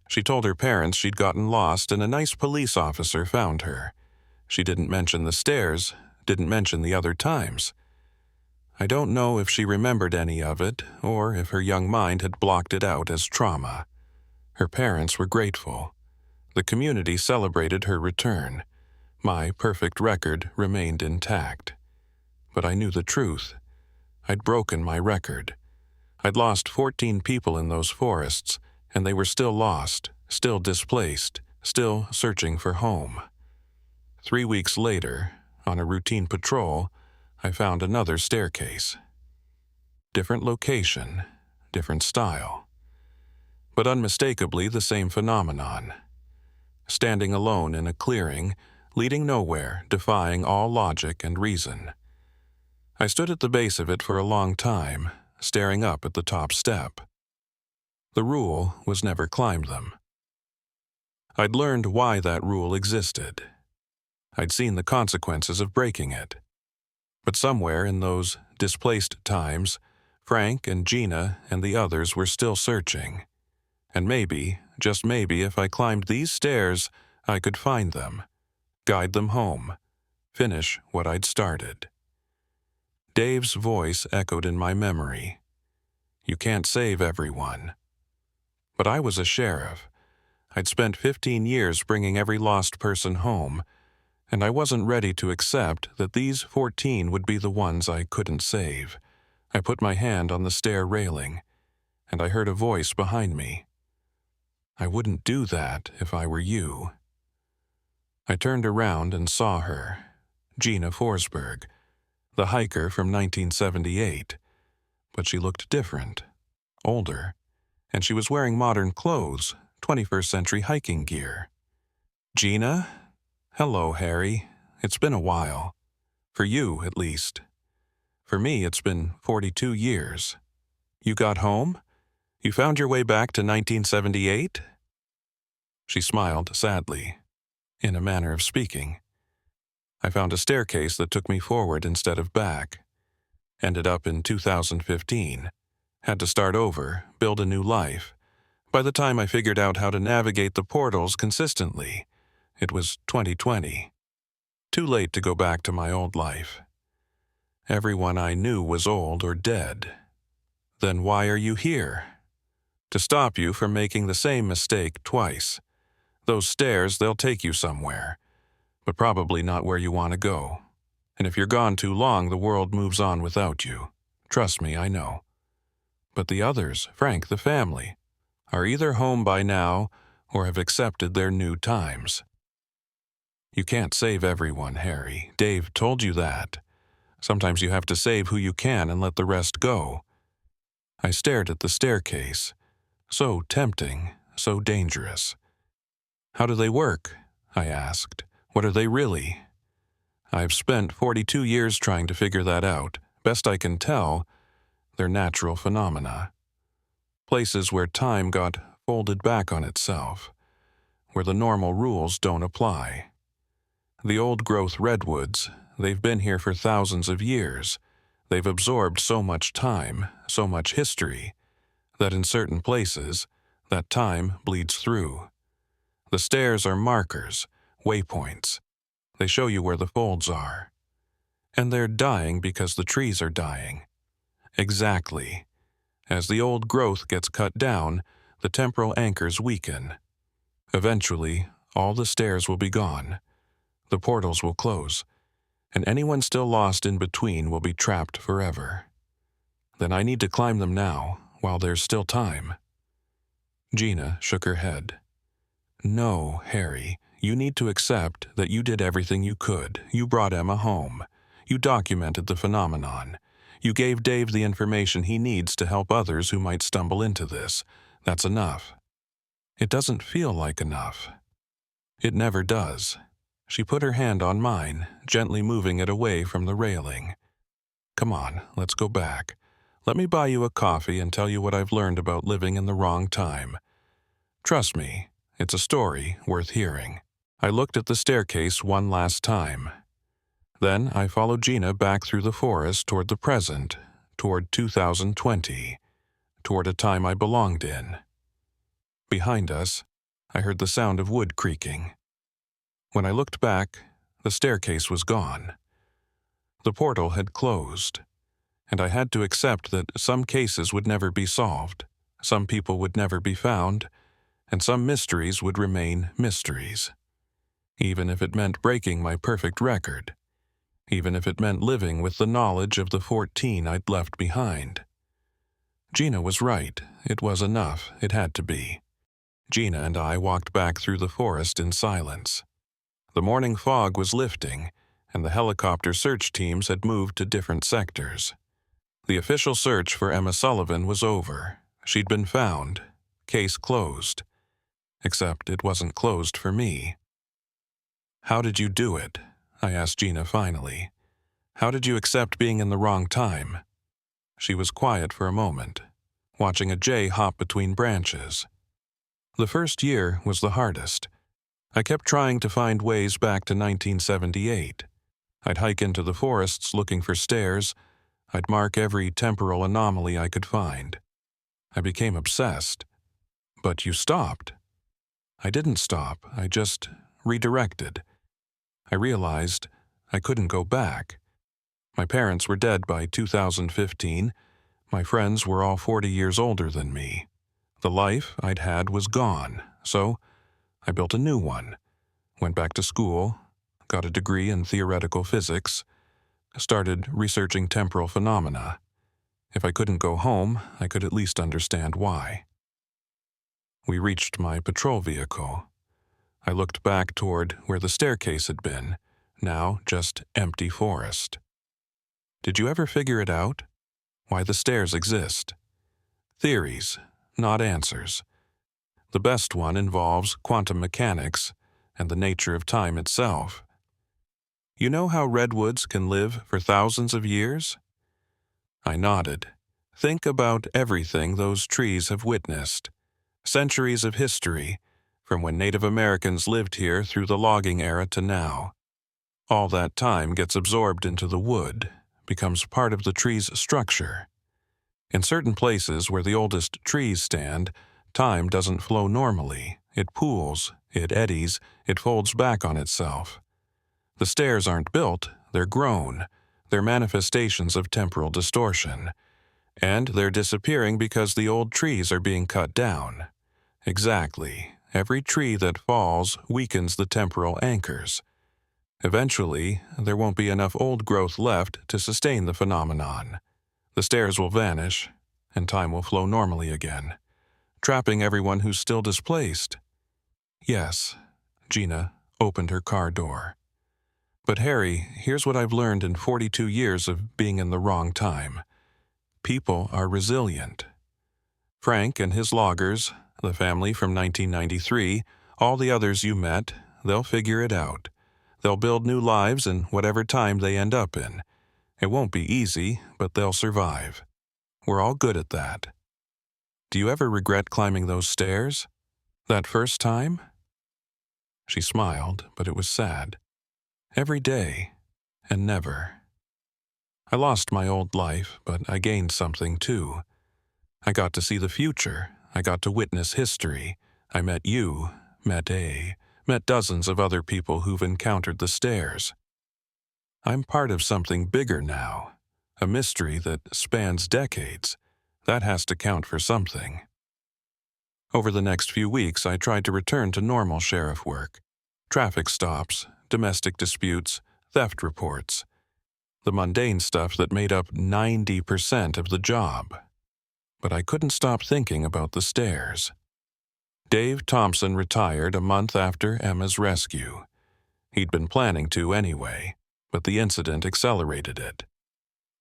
She told her parents she'd gotten lost and a nice police officer found her. She didn't mention the stairs, didn't mention the other times. I don't know if she remembered any of it or if her young mind had blocked it out as trauma. Her parents were grateful. The community celebrated her return. My perfect record remained intact. But I knew the truth. I'd broken my record. I'd lost 14 people in those forests, and they were still lost, still displaced, still searching for home. 3 weeks later, on a routine patrol, I found another staircase. Different location, different style, but unmistakably the same phenomenon. Standing alone in a clearing, leading nowhere, defying all logic and reason. I stood at the base of it for a long time, staring up at the top step. The rule was never climb them. I'd learned why that rule existed. I'd seen the consequences of breaking it. But somewhere in those displaced times, Frank and Gina and the others were still searching. And maybe, just maybe, if I climbed these stairs, I could find them, guide them home, finish what I'd started. Dave's voice echoed in my memory. You can't save everyone. But I was a sheriff. I'd spent 15 years bringing every lost person home, and I wasn't ready to accept that these 14 would be the ones I couldn't save. I put my hand on the stair railing, and I heard a voice behind me. I wouldn't do that if I were you. I turned around and saw her, Gina Forsberg, the hiker from 1978, but she looked different, older, and she was wearing modern clothes, 21st century hiking gear. Gina? Hello, Harry. It's been a while. For you, at least. For me, it's been 42 years. You got home? You found your way back to 1978? She smiled sadly, in a manner of speaking. I found a staircase that took me forward instead of back. Ended up in 2015. Had to start over, build a new life. By the time I figured out how to navigate the portals consistently, it was 2020. Too late to go back to my old life. Everyone I knew was old or dead. Then why are you here? To stop you from making the same mistake twice. Those stairs, they'll take you somewhere, but probably not where you want to go. And if you're gone too long, the world moves on without you. Trust me, I know. But the others, Frank, the family, are either home by now or have accepted their new times. You can't save everyone, Harry. Dave told you that. Sometimes you have to save who you can and let the rest go. I stared at the staircase. So tempting, so dangerous. How do they work? I asked. What are they really? I've spent 42 years trying to figure that out. Best I can tell, they're natural phenomena. Places where time got folded back on itself, where the normal rules don't apply. The old-growth redwoods, they've been here for thousands of years. They've absorbed so much time, so much history, that in certain places, that time bleeds through. The stairs are markers, waypoints. They show you where the folds are. And they're dying because the trees are dying. Exactly. As the old growth gets cut down, the temporal anchors weaken. Eventually, all the stairs will be gone. The portals will close, and anyone still lost in between will be trapped forever. Then I need to climb them now, while there's still time. Gina shook her head. No, Harry, you need to accept that you did everything you could. You brought Emma home. You documented the phenomenon. You gave Dave the information he needs to help others who might stumble into this. That's enough. It doesn't feel like enough. It never does. She put her hand on mine, gently moving it away from the railing. Come on, let's go back. Let me buy you a coffee and tell you what I've learned about living in the wrong time. Trust me, it's a story worth hearing. I looked at the staircase one last time. Then I followed Gina back through the forest toward the present, toward 2020, toward a time I belonged in. Behind us, I heard the sound of wood creaking. When I looked back, the staircase was gone. The portal had closed, and I had to accept that some cases would never be solved, some people would never be found, and some mysteries would remain mysteries. Even if it meant breaking my perfect record, even if it meant living with the knowledge of the 14 I'd left behind. Gina was right. It was enough. It had to be. Gina and I walked back through the forest in silence. The morning fog was lifting, and the helicopter search teams had moved to different sectors. The official search for Emma Sullivan was over. She'd been found. Case closed. Except it wasn't closed for me. "How did you do it?" I asked Gina finally. "How did you accept being in the wrong time?" She was quiet for a moment, watching a jay hop between branches. The first year was the hardest. I kept trying to find ways back to 1978. I'd hike into the forests looking for stairs. I'd mark every temporal anomaly I could find. I became obsessed. "But you stopped." "I didn't stop. I just redirected. I realized I couldn't go back. My parents were dead by 2015. My friends were all 40 years older than me. The life I'd had was gone, so I built a new one. Went back to school, got a degree in theoretical physics, started researching temporal phenomena. If I couldn't go home, I could at least understand why." We reached my patrol vehicle. I looked back toward where the staircase had been, now just empty forest. "Did you ever figure it out? Why the stairs exist?" "Theories, not answers. The best one involves quantum mechanics and the nature of time itself. You know how redwoods can live for thousands of years?" I nodded. "Think about everything those trees have witnessed. Centuries of history, from when Native Americans lived here through the logging era to now. All that time gets absorbed into the wood, becomes part of the tree's structure. In certain places where the oldest trees stand, time doesn't flow normally. It pools, it eddies, it folds back on itself. The stairs aren't built, they're grown. They're manifestations of temporal distortion. And they're disappearing because the old trees are being cut down. Exactly. Every tree that falls weakens the temporal anchors. Eventually, there won't be enough old growth left to sustain the phenomenon. The stairs will vanish, and time will flow normally again, trapping everyone who's still displaced." "Yes," Gina opened her car door. "But Harry, here's what I've learned in 42 years of being in the wrong time. People are resilient. Frank and his loggers, the family from 1993, all the others you met, they'll figure it out. They'll build new lives in whatever time they end up in. It won't be easy, but they'll survive. We're all good at that. Do you ever regret climbing those stairs? That first time?" She smiled, but it was sad. "Every day, and never. I lost my old life, but I gained something too. I got to see the future. I got to witness history. I met you, met dozens of other people who've encountered the stairs. I'm part of something bigger now, a mystery that spans decades. That has to count for something." Over the next few weeks, I tried to return to normal sheriff work. Traffic stops, domestic disputes, theft reports. The mundane stuff that made up 90% of the job. But I couldn't stop thinking about the stairs. Dave Thompson retired a month after Emma's rescue. He'd been planning to anyway, but the incident accelerated it.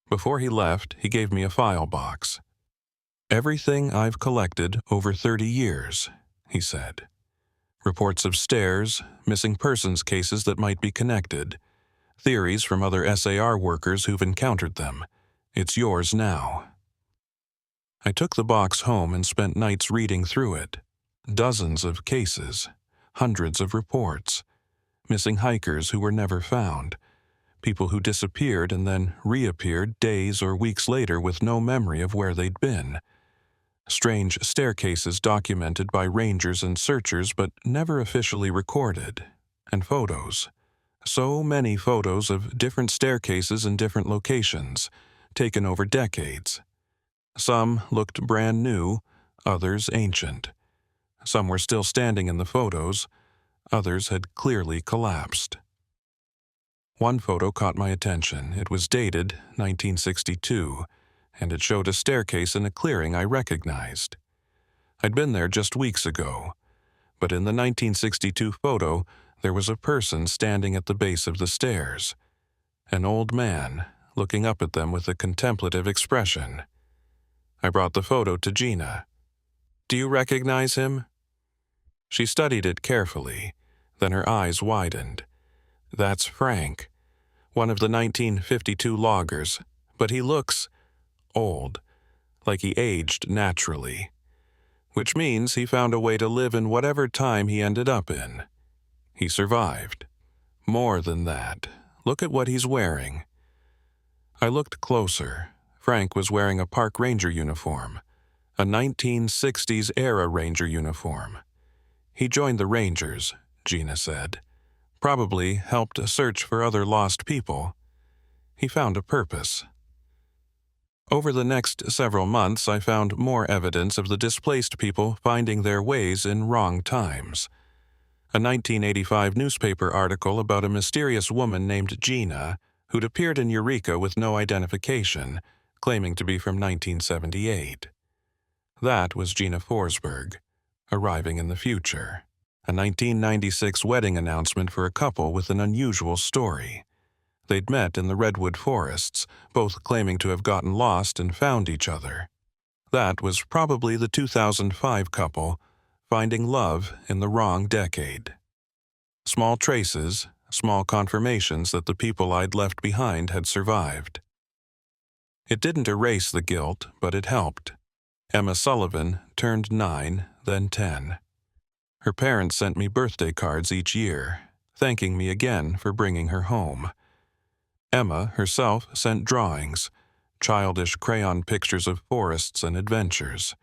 Before he left, he gave me a file box. "Everything I've collected over 30 years," he said. "Reports of stairs, missing persons cases that might be connected, theories from other SAR workers who've encountered them. It's yours now." I took the box home and spent nights reading through it. Dozens of cases, hundreds of reports. missing hikers who were never found, people who disappeared and then reappeared days or weeks later with no memory of where they'd been, strange staircases documented by rangers and searchers but never officially recorded, and photos. So many photos of different staircases in different locations, taken over decades. Some looked brand new, others ancient. Some were still standing in the photos, others had clearly collapsed. One photo caught my attention. It was dated 1962, and it showed a staircase in a clearing I recognized. I'd been there just weeks ago, but in the 1962 photo, there was a person standing at the base of the stairs, an old man looking up at them with a contemplative expression. I brought the photo to Gina. "Do you recognize him?" She studied it carefully, then her eyes widened. "That's Frank, one of the 1952 loggers, but he looks old, like he aged naturally, which means he found a way to live in whatever time he ended up in. He survived. More than that, look at what he's wearing." I looked closer. Frank was wearing a park ranger uniform, a 1960s-era ranger uniform. He joined the Rangers, Gina said. Probably helped search for other lost people. He found a purpose. Over the next several months, I found more evidence of the displaced people finding their ways in wrong times. A 1985 newspaper article about a mysterious woman named Gina who'd appeared in Eureka with no identification, claiming to be from 1978. That was Gina Forsberg, arriving in the future. A 1996 wedding announcement for a couple with an unusual story. They'd met in the redwood forests, both claiming to have gotten lost and found each other. That was probably the 2005 couple, finding love in the wrong decade. Small traces, small confirmations that the people I'd left behind had survived. It didn't erase the guilt, but it helped. Emma Sullivan turned 9, then 10. Her parents sent me birthday cards each year, thanking me again for bringing her home. Emma herself sent drawings, childish crayon pictures of forests and adventures.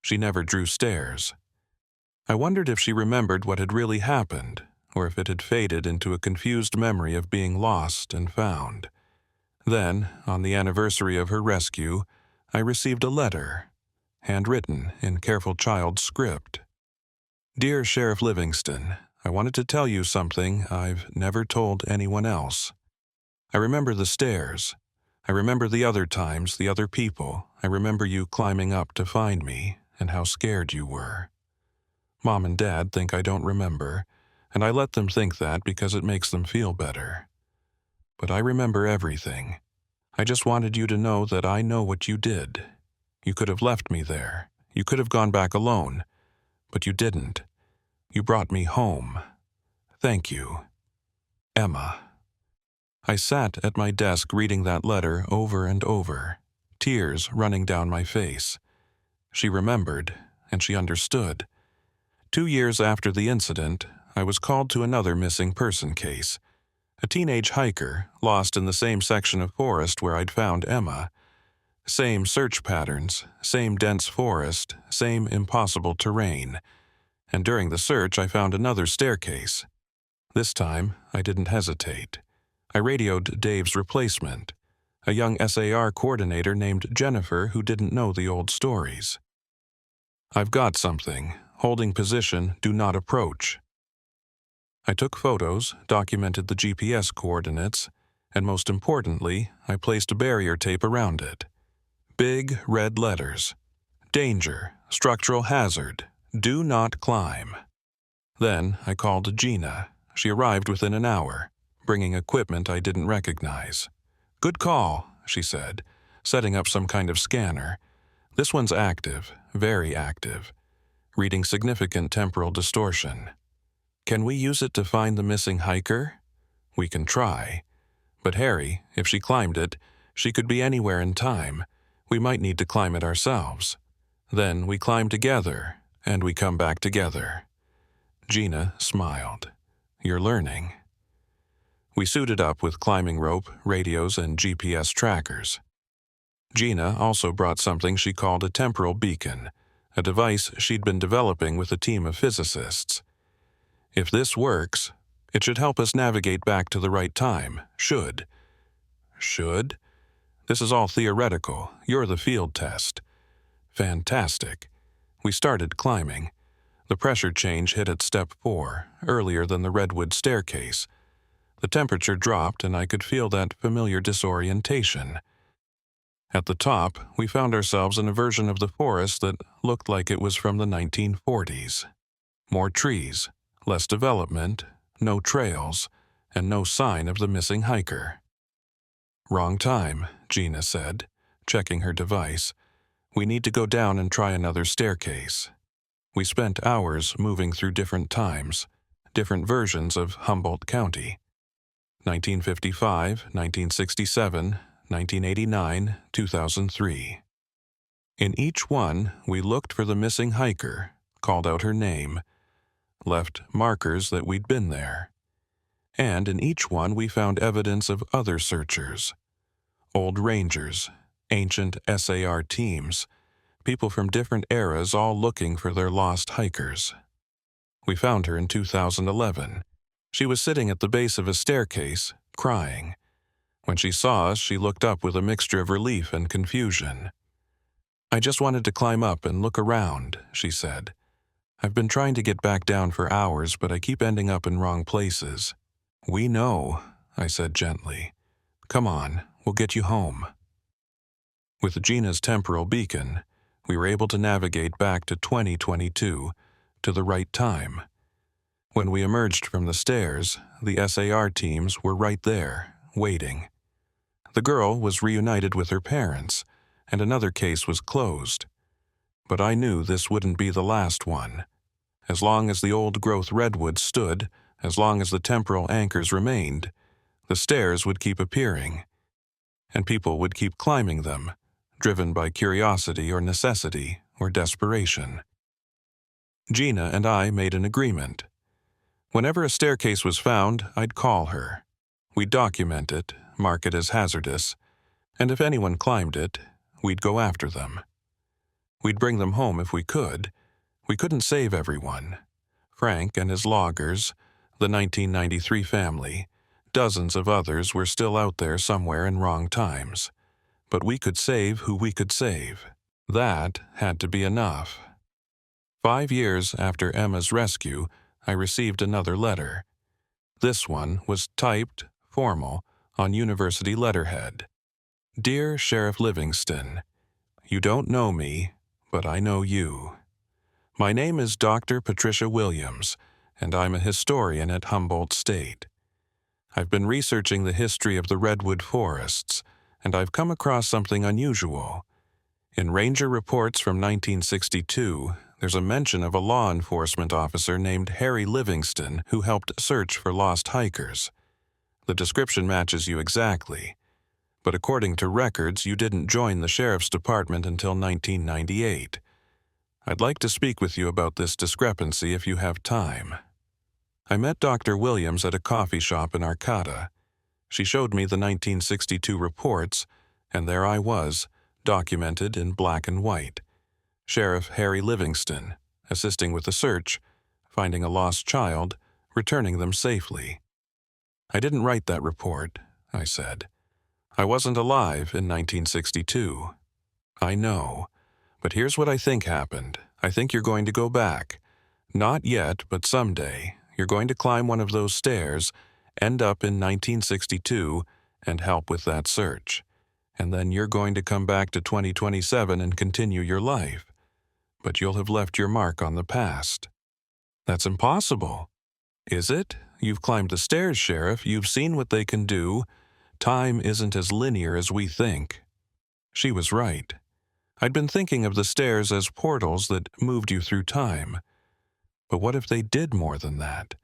She never drew stairs. I wondered if she remembered what had really happened, or if it had faded into a confused memory of being lost and found. Then, on the anniversary of her rescue, I received a letter, handwritten in careful child script. "Dear Sheriff Livingston, I wanted to tell you something I've never told anyone else. I remember the stairs. I remember the other times, the other people. I remember you climbing up to find me and how scared you were. Mom and Dad think I don't remember, and I let them think that because it makes them feel better. But I remember everything. I just wanted you to know that I know what you did. You could have left me there. You could have gone back alone. But you didn't. You brought me home. Thank you. Emma." I sat at my desk reading that letter over and over, tears running down my face. She remembered, and she understood. 2 years after the incident, I was called to another missing person case. A teenage hiker lost in the same section of forest where I'd found Emma. Same search patterns, same dense forest, same impossible terrain. And during the search, I found another staircase. This time, I didn't hesitate. I radioed Dave's replacement, a young SAR coordinator named Jennifer who didn't know the old stories. "I've got something. Holding position, do not approach." I took photos, documented the GPS coordinates, and most importantly, I placed a barrier tape around it. Big red letters. Danger, structural hazard, do not climb. Then I called Gina. She arrived within an hour, bringing equipment I didn't recognize. "Good call," she said, setting up some kind of scanner. "This one's active, very active, reading significant temporal distortion. Can we use it to find the missing hiker? We can try. But Harry, if she climbed it, she could be anywhere in time. We might need to climb it ourselves. Then we climb together, and we come back together." Gina smiled. you're learning. We suited up with climbing rope, radios, and GPS trackers. Gina also brought something she called a temporal beacon, a device she'd been developing with a team of physicists. If this works, it should help us navigate back to the right time. Should. Should? This is all theoretical. You're the field test. Fantastic. We started climbing. The pressure change hit at step 4, earlier than the Redwoods staircase. The temperature dropped and I could feel that familiar disorientation. At the top, we found ourselves in a version of the forest that looked like it was from the 1940s. More trees, less development, no trails, and no sign of the missing hiker. "Wrong time," Gina said, checking her device. "We need to go down and try another staircase." We spent hours moving through different times, different versions of Humboldt County. 1955, 1967, 1989, 2003. In each one, we looked for the missing hiker, called out her name, left markers that we'd been there. And in each one we found evidence of other searchers. Old rangers, ancient SAR teams, people from different eras all looking for their lost hikers. We found her in 2011. She was sitting at the base of a staircase, crying. When she saw us, she looked up with a mixture of relief and confusion. "I just wanted to climb up and look around," she said. "I've been trying to get back down for hours, but I keep ending up in wrong places." "We know," I said gently. "Come on, we'll get you home." With Gina's temporal beacon, we were able to navigate back to 2022, to the right time. When we emerged from the stairs, the SAR teams were right there, waiting. The girl was reunited with her parents, and another case was closed. But I knew this wouldn't be the last one. As long as the old-growth redwoods stood, as long as the temporal anchors remained, the stairs would keep appearing, and people would keep climbing them, driven by curiosity or necessity or desperation. Gina and I made an agreement. Whenever a staircase was found, I'd call her. We'd document it, mark it as hazardous, and if anyone climbed it, we'd go after them. We'd bring them home if we could. We couldn't save everyone. Frank and his loggers, the 1993 family, dozens of others were still out there somewhere in wrong times. But we could save who we could save. That had to be enough. 5 years after Emma's rescue, I received another letter. This one was typed, formal, on university letterhead. "Dear Sheriff Livingston, you don't know me, but I know you. My name is Dr. Patricia Williams, and I'm a historian at Humboldt State. I've been researching the history of the redwood forests, and I've come across something unusual. In ranger reports from 1962, there's a mention of a law enforcement officer named Harry Livingston who helped search for lost hikers. The description matches you exactly, but according to records, you didn't join the sheriff's department until 1998. I'd like to speak with you about this discrepancy if you have time." I met Dr. Williams at a coffee shop in Arcata. She showed me the 1962 reports, and there I was, documented in black and white. Sheriff Harry Livingston, assisting with the search, finding a lost child, returning them safely. "I didn't write that report," I said. "I wasn't alive in 1962. "I know, but here's what I think happened. I think you're going to go back. Not yet, but someday. You're going to climb one of those stairs, end up in 1962, and help with that search. And then you're going to come back to 2027 and continue your life. But you'll have left your mark on the past." "That's impossible." "Is it? You've climbed the stairs, Sheriff. You've seen what they can do. Time isn't as linear as we think." She was right. I'd been thinking of the stairs as portals that moved you through time. But what if they did more than that?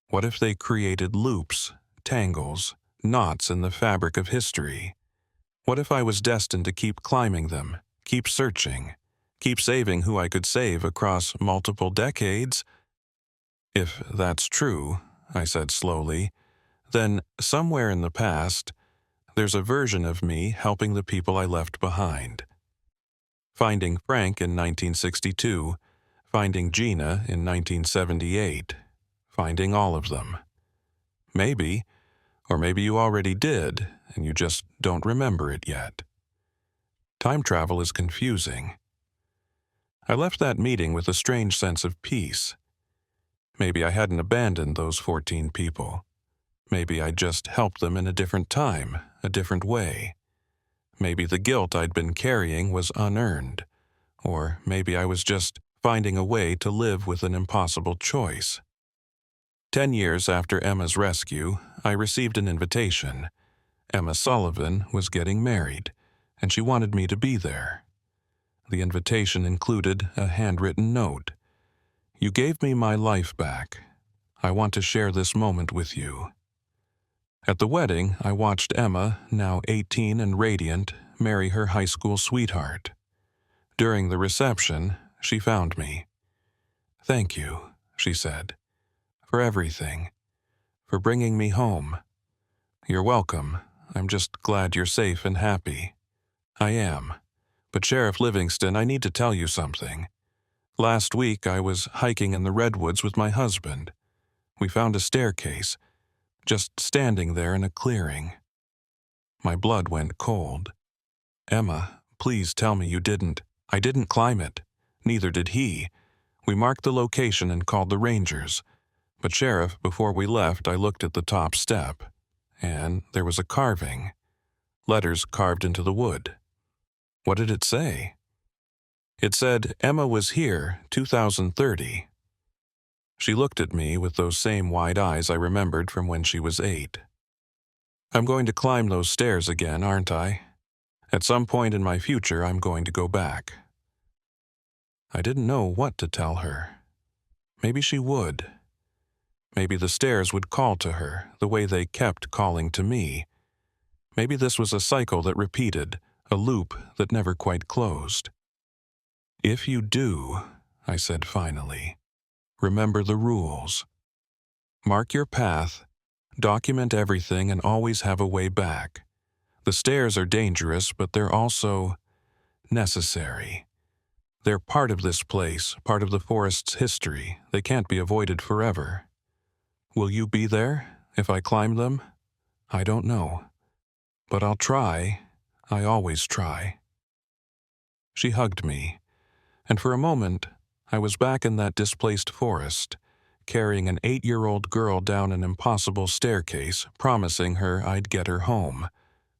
What if they created loops, tangles, knots in the fabric of history? What if I was destined to keep climbing them, keep searching, keep saving who I could save across multiple decades? If that's true, I said slowly, then somewhere in the past, there's a version of me helping the people I left behind. Finding Frank in 1962, finding Gina in 1978, finding all of them. Maybe, or maybe you already did, and you just don't remember it yet. Time travel is confusing. I left that meeting with a strange sense of peace. Maybe I hadn't abandoned those 14 people. Maybe I'd just helped them in a different time, a different way. Maybe the guilt I'd been carrying was unearned, or maybe I was just finding a way to live with an impossible choice. 10 years after Emma's rescue, I received an invitation. Emma Sullivan was getting married, and she wanted me to be there. The invitation included a handwritten note. "You gave me my life back. I want to share this moment with you." At the wedding, I watched Emma, now 18 and radiant, marry her high school sweetheart. During the reception, she found me. "Thank you," she said, "for everything, for bringing me home." "You're welcome. I'm just glad you're safe and happy." "I am. But Sheriff Livingston, I need to tell you something. Last week I was hiking in the Redwoods with my husband. We found a staircase, just standing there in a clearing." My blood went cold. "Emma, please tell me you didn't." "I didn't climb it. Neither did he. We marked the location and called the rangers. But Sheriff, before we left, I looked at the top step, and there was a carving. Letters carved into the wood." "What did it say?" "It said, 'Emma was here, 2030. She looked at me with those same wide eyes I remembered from when she was 8. I'm going to climb those stairs again, aren't I? At some point in my future, I'm going to go back." I didn't know what to tell her. Maybe she would. Maybe the stairs would call to her the way they kept calling to me. Maybe this was a cycle that repeated, a loop that never quite closed. "If you do," I said finally, "remember the rules. Mark your path, document everything, and always have a way back. The stairs are dangerous, but they're also necessary. They're part of this place, part of the forest's history. They can't be avoided forever. Will you be there if I climb them? I don't know. But I'll try. I always try." She hugged me, and for a moment, I was back in that displaced forest, carrying an 8-year-old girl down an impossible staircase, promising her I'd get her home.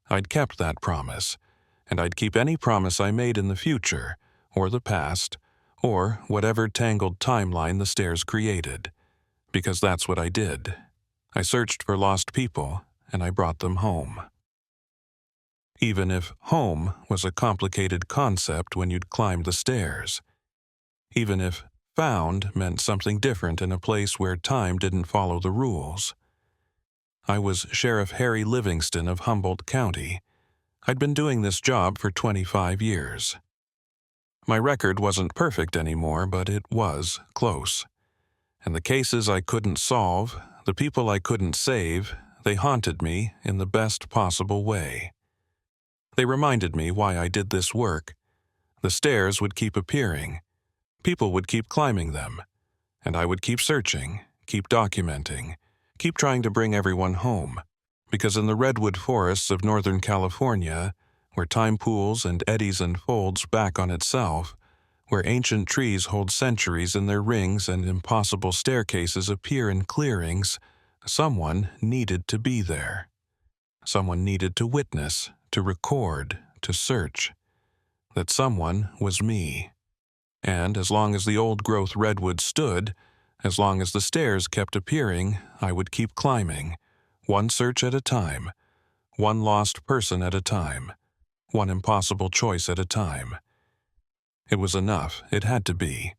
I'd kept that promise, and I'd keep any promise I made in the future, or the past, or whatever tangled timeline the stairs created, because that's what I did. I searched for lost people, and I brought them home. Even if home was a complicated concept when you'd climbed the stairs. Even if found meant something different in a place where time didn't follow the rules. I was Sheriff Harry Livingston of Humboldt County. I'd been doing this job for 25 years. My record wasn't perfect anymore, but it was close. And the cases I couldn't solve, the people I couldn't save, they haunted me in the best possible way. They reminded me why I did this work. The stairs would keep appearing. People would keep climbing them. And I would keep searching, keep documenting, keep trying to bring everyone home. Because in the redwood forests of Northern California, where time pools and eddies and folds back on itself, where ancient trees hold centuries in their rings and impossible staircases appear in clearings, someone needed to be there. Someone needed to witness, to record, to search. That someone was me. And as long as the old-growth redwood stood, as long as the stairs kept appearing, I would keep climbing, one search at a time, one lost person at a time, one impossible choice at a time. It was enough, it had to be.